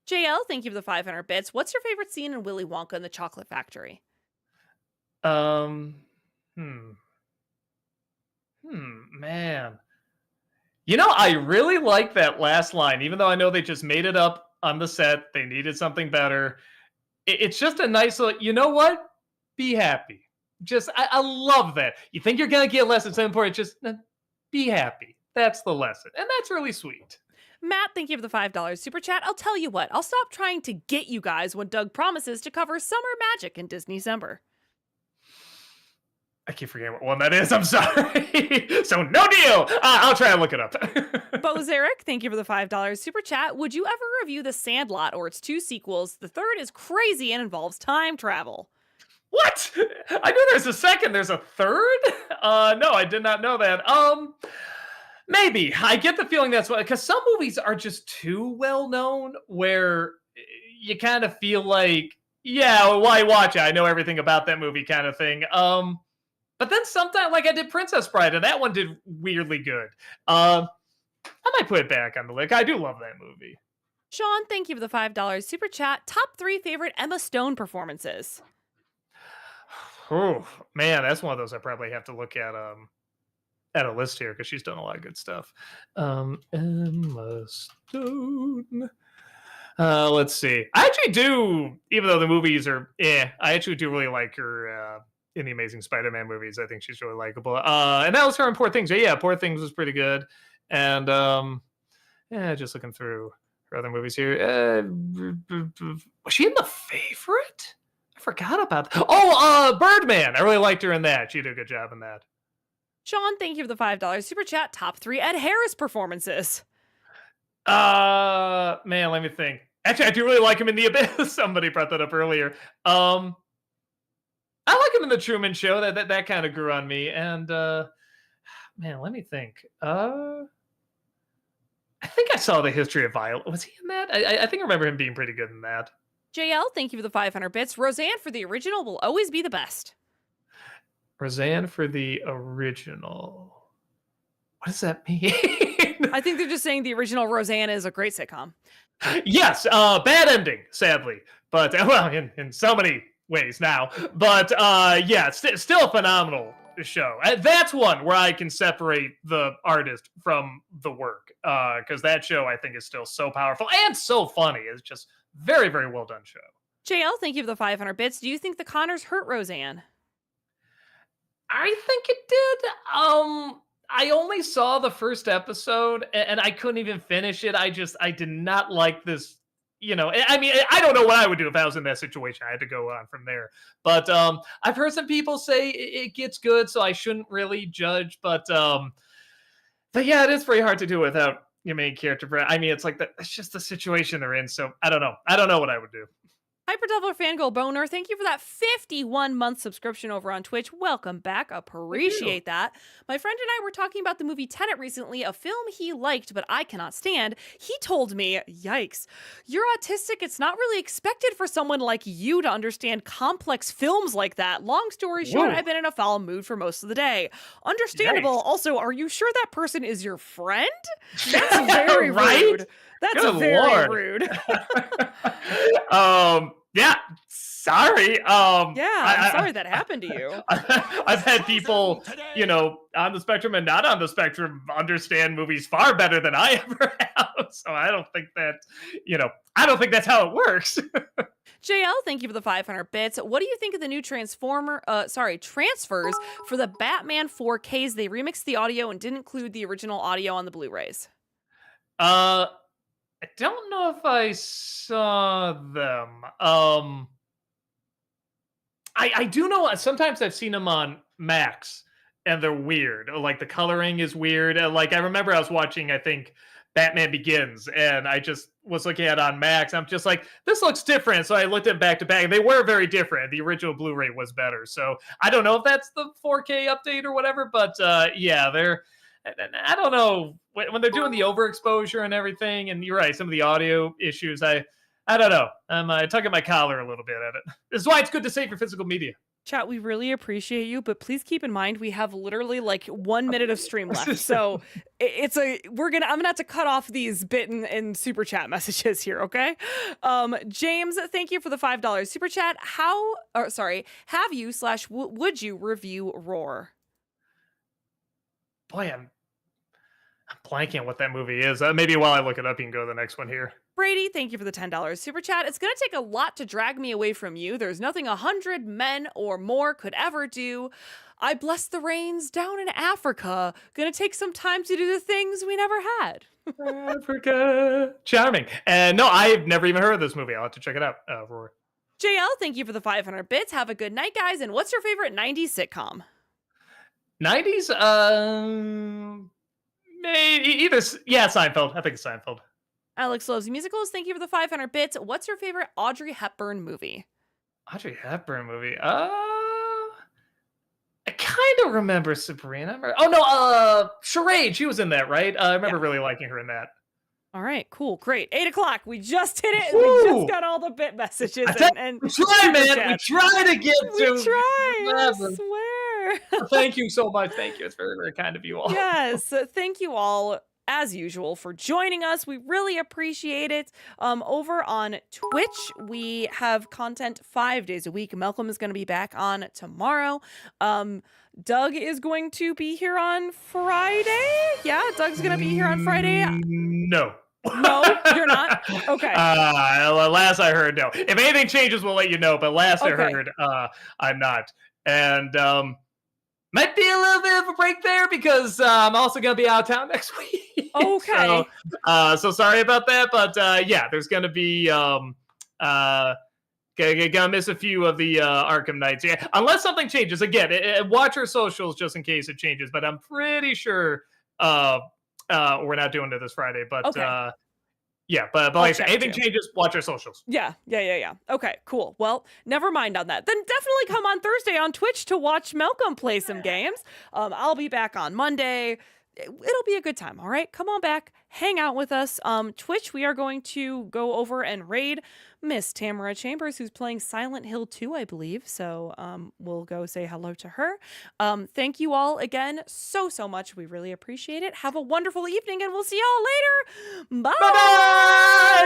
JL, thank you for the 500 bits. What's your favorite scene in Willy Wonka and the Chocolate Factory? Um, hmm, man. I really like that last line, even though I know they just made it up on the set. They needed something better. It's just a nice little, you know what? Be happy. I love that. You think you're going to get a lesson, so important. Just be happy. That's the lesson. And that's really sweet. Matt, thank you for the $5 super chat. I'll tell you what, I'll stop trying to get you guys when Doug promises to cover summer magic in Disney-cember. I keep forgetting what one that is. I'm sorry. So no deal. I'll try and look it up. Bo Zarek, thank you for the $5 super chat. Would you ever review The Sandlot or its two sequels? The third is crazy and involves time travel. What? I knew there's a second. There's a third? No, I did not know that. Maybe. I get the feeling that's what, because some movies are just too well known where you kind of feel like, yeah, well, why watch it? I know everything about that movie kind of thing. But then sometimes, like I did Princess Bride, and that one did weirdly good. I might put it back on the list. I do love that movie. Sean, thank you for the $5 super chat. Top 3 favorite Emma Stone performances. Oh man, that's one of those I probably have to look at a list here because she's done a lot of good stuff. Emma Stone. Let's see. I actually do, even though the movies are I actually do really like her in the Amazing Spider-Man movies. I think she's really likable. And that was her in Poor Things. Yeah, Poor Things was pretty good. And just looking through her other movies here. Was she in The Favorite? I forgot about that. Oh, Birdman. I really liked her in that. She did a good job in that. Sean, thank you for the $5 super chat. Top 3 Ed Harris performances. Man, let me think. Actually, I do really like him in The Abyss. Somebody brought that up earlier. I like him in The Truman Show. That kind of grew on me. And man, let me think. I think I saw The History of Violet. Was he in that? I think I remember him being pretty good in that. JL, thank you for the 500 bits. Roseanne for the original will always be the best. Roseanne for the original. What does that mean? I think they're just saying the original Roseanne is a great sitcom. Yes, bad ending, sadly, but well, in so many ways now. But yeah, still a phenomenal show. That's one where I can separate the artist from the work because that show I think is still so powerful and so funny. It's just very, very well done show. JL, thank you for the 500 bits. Do you think the Connors hurt Roseanne? I think it did. I only saw the first episode and I couldn't even finish it. I did not like this. I mean, I don't know what I would do if I was in that situation. I had to go on from there. But I've heard some people say it gets good, so I shouldn't really judge. But yeah, it is very hard to do without your main character. I mean, it's just the situation they're in. So I don't know. I don't know what I would do. Hyperdevil Fangirl Boner, thank you for that 51-month subscription over on Twitch. Welcome back. Appreciate that. My friend and I were talking about the movie Tenet recently, a film he liked but I cannot stand. He told me, yikes, you're autistic. It's not really expected for someone like you to understand complex films like that. Long story short, Whoa. I've been in a foul mood for most of the day. Understandable. Yikes. Also, are you sure that person is your friend? That's very Right? rude. That's Good very Lord. rude. Yeah, sorry. I'm sorry that happened to you. I've had people, on the spectrum and not on the spectrum understand movies far better than I ever have. So I don't think that's how it works. JL, thank you for the 500 bits. What do you think of the new transfers for the Batman 4Ks? They remixed the audio and didn't include the original audio on the Blu-rays. I don't know if I saw them. I do know sometimes I've seen them on Max and they're weird. Like the coloring is weird. Like I remember I was watching, I think Batman Begins, and I just was looking at it on Max. I'm just like, this looks different. So I looked at back to back, and they were very different. The original Blu-ray was better. So I don't know if that's the 4K update or whatever, but yeah, they're. I don't know when they're doing the overexposure and everything. And you're right, some of the audio issues. I don't know. I'm tugging my collar a little bit at it. This is why it's good to save your physical media. Chat, we really appreciate you, but please keep in mind we have literally like 1 minute of stream left. So it's I'm gonna have to cut off these bit and super chat messages here, okay? James, thank you for the $5 super chat. Have you / would you review Roar? Boy, I'm blanking on what that movie is. Maybe while I look it up, you can go to the next one here. Brady, thank you for the $10 super chat. It's going to take a lot to drag me away from you. There's nothing 100 men or more could ever do. I bless the rains down in Africa. Gonna take some time to do the things we never had. Africa. Charming. And no, I've never even heard of this movie. I'll have to check it out. Rory. JL, thank you for the 500 bits. Have a good night, guys. And what's your favorite 90s sitcom? 90s? Maybe either. Yeah, Seinfeld. I think it's Seinfeld. Alex loves musicals. Thank you for the 500 bits. What's your favorite Audrey Hepburn movie? Audrey Hepburn movie. I kind of remember Sabrina. Oh no, Charade. She was in that, right? I remember really liking her in that. All right, cool, great. 8 o'clock. We just hit it. Woo! We just got all the bit messages and we try, man. We try to get to. We try. I swear. Thank you so much. Thank you. It's very, very kind of you all. Yes, thank you all, as usual, for joining us. We really appreciate it. Over on Twitch, we have content 5 days a week. Malcolm is going to be back on tomorrow. Doug is going to be here on Friday. Yeah, Doug's going to be here on Friday. No. No, you're not? Okay. Last I heard, no. If anything changes, we'll let you know. But last I heard, I'm not. And might be a little bit of a break there because I'm also going to be out of town next week. Okay. So sorry about that. But yeah, there's going to be gonna miss a few of the Arkham Knights. Yeah, unless something changes. Again, watch our socials just in case it changes. But I'm pretty sure we're not doing it this Friday. But yeah, but like I said, anything changes, watch our socials. Yeah. Okay, cool. Well, never mind on that. Then definitely come on Thursday on Twitch to watch Malcolm play some games. I'll be back on Monday. It'll be a good time, all right? Come on back, hang out with us. Twitch, we are going to go over and raid Miss Tamara Chambers, who's playing Silent Hill 2, I believe. So we'll go say hello to her. Thank you all again so much. We really appreciate it. Have a wonderful evening, and we'll see y'all later. Bye! Bye-bye!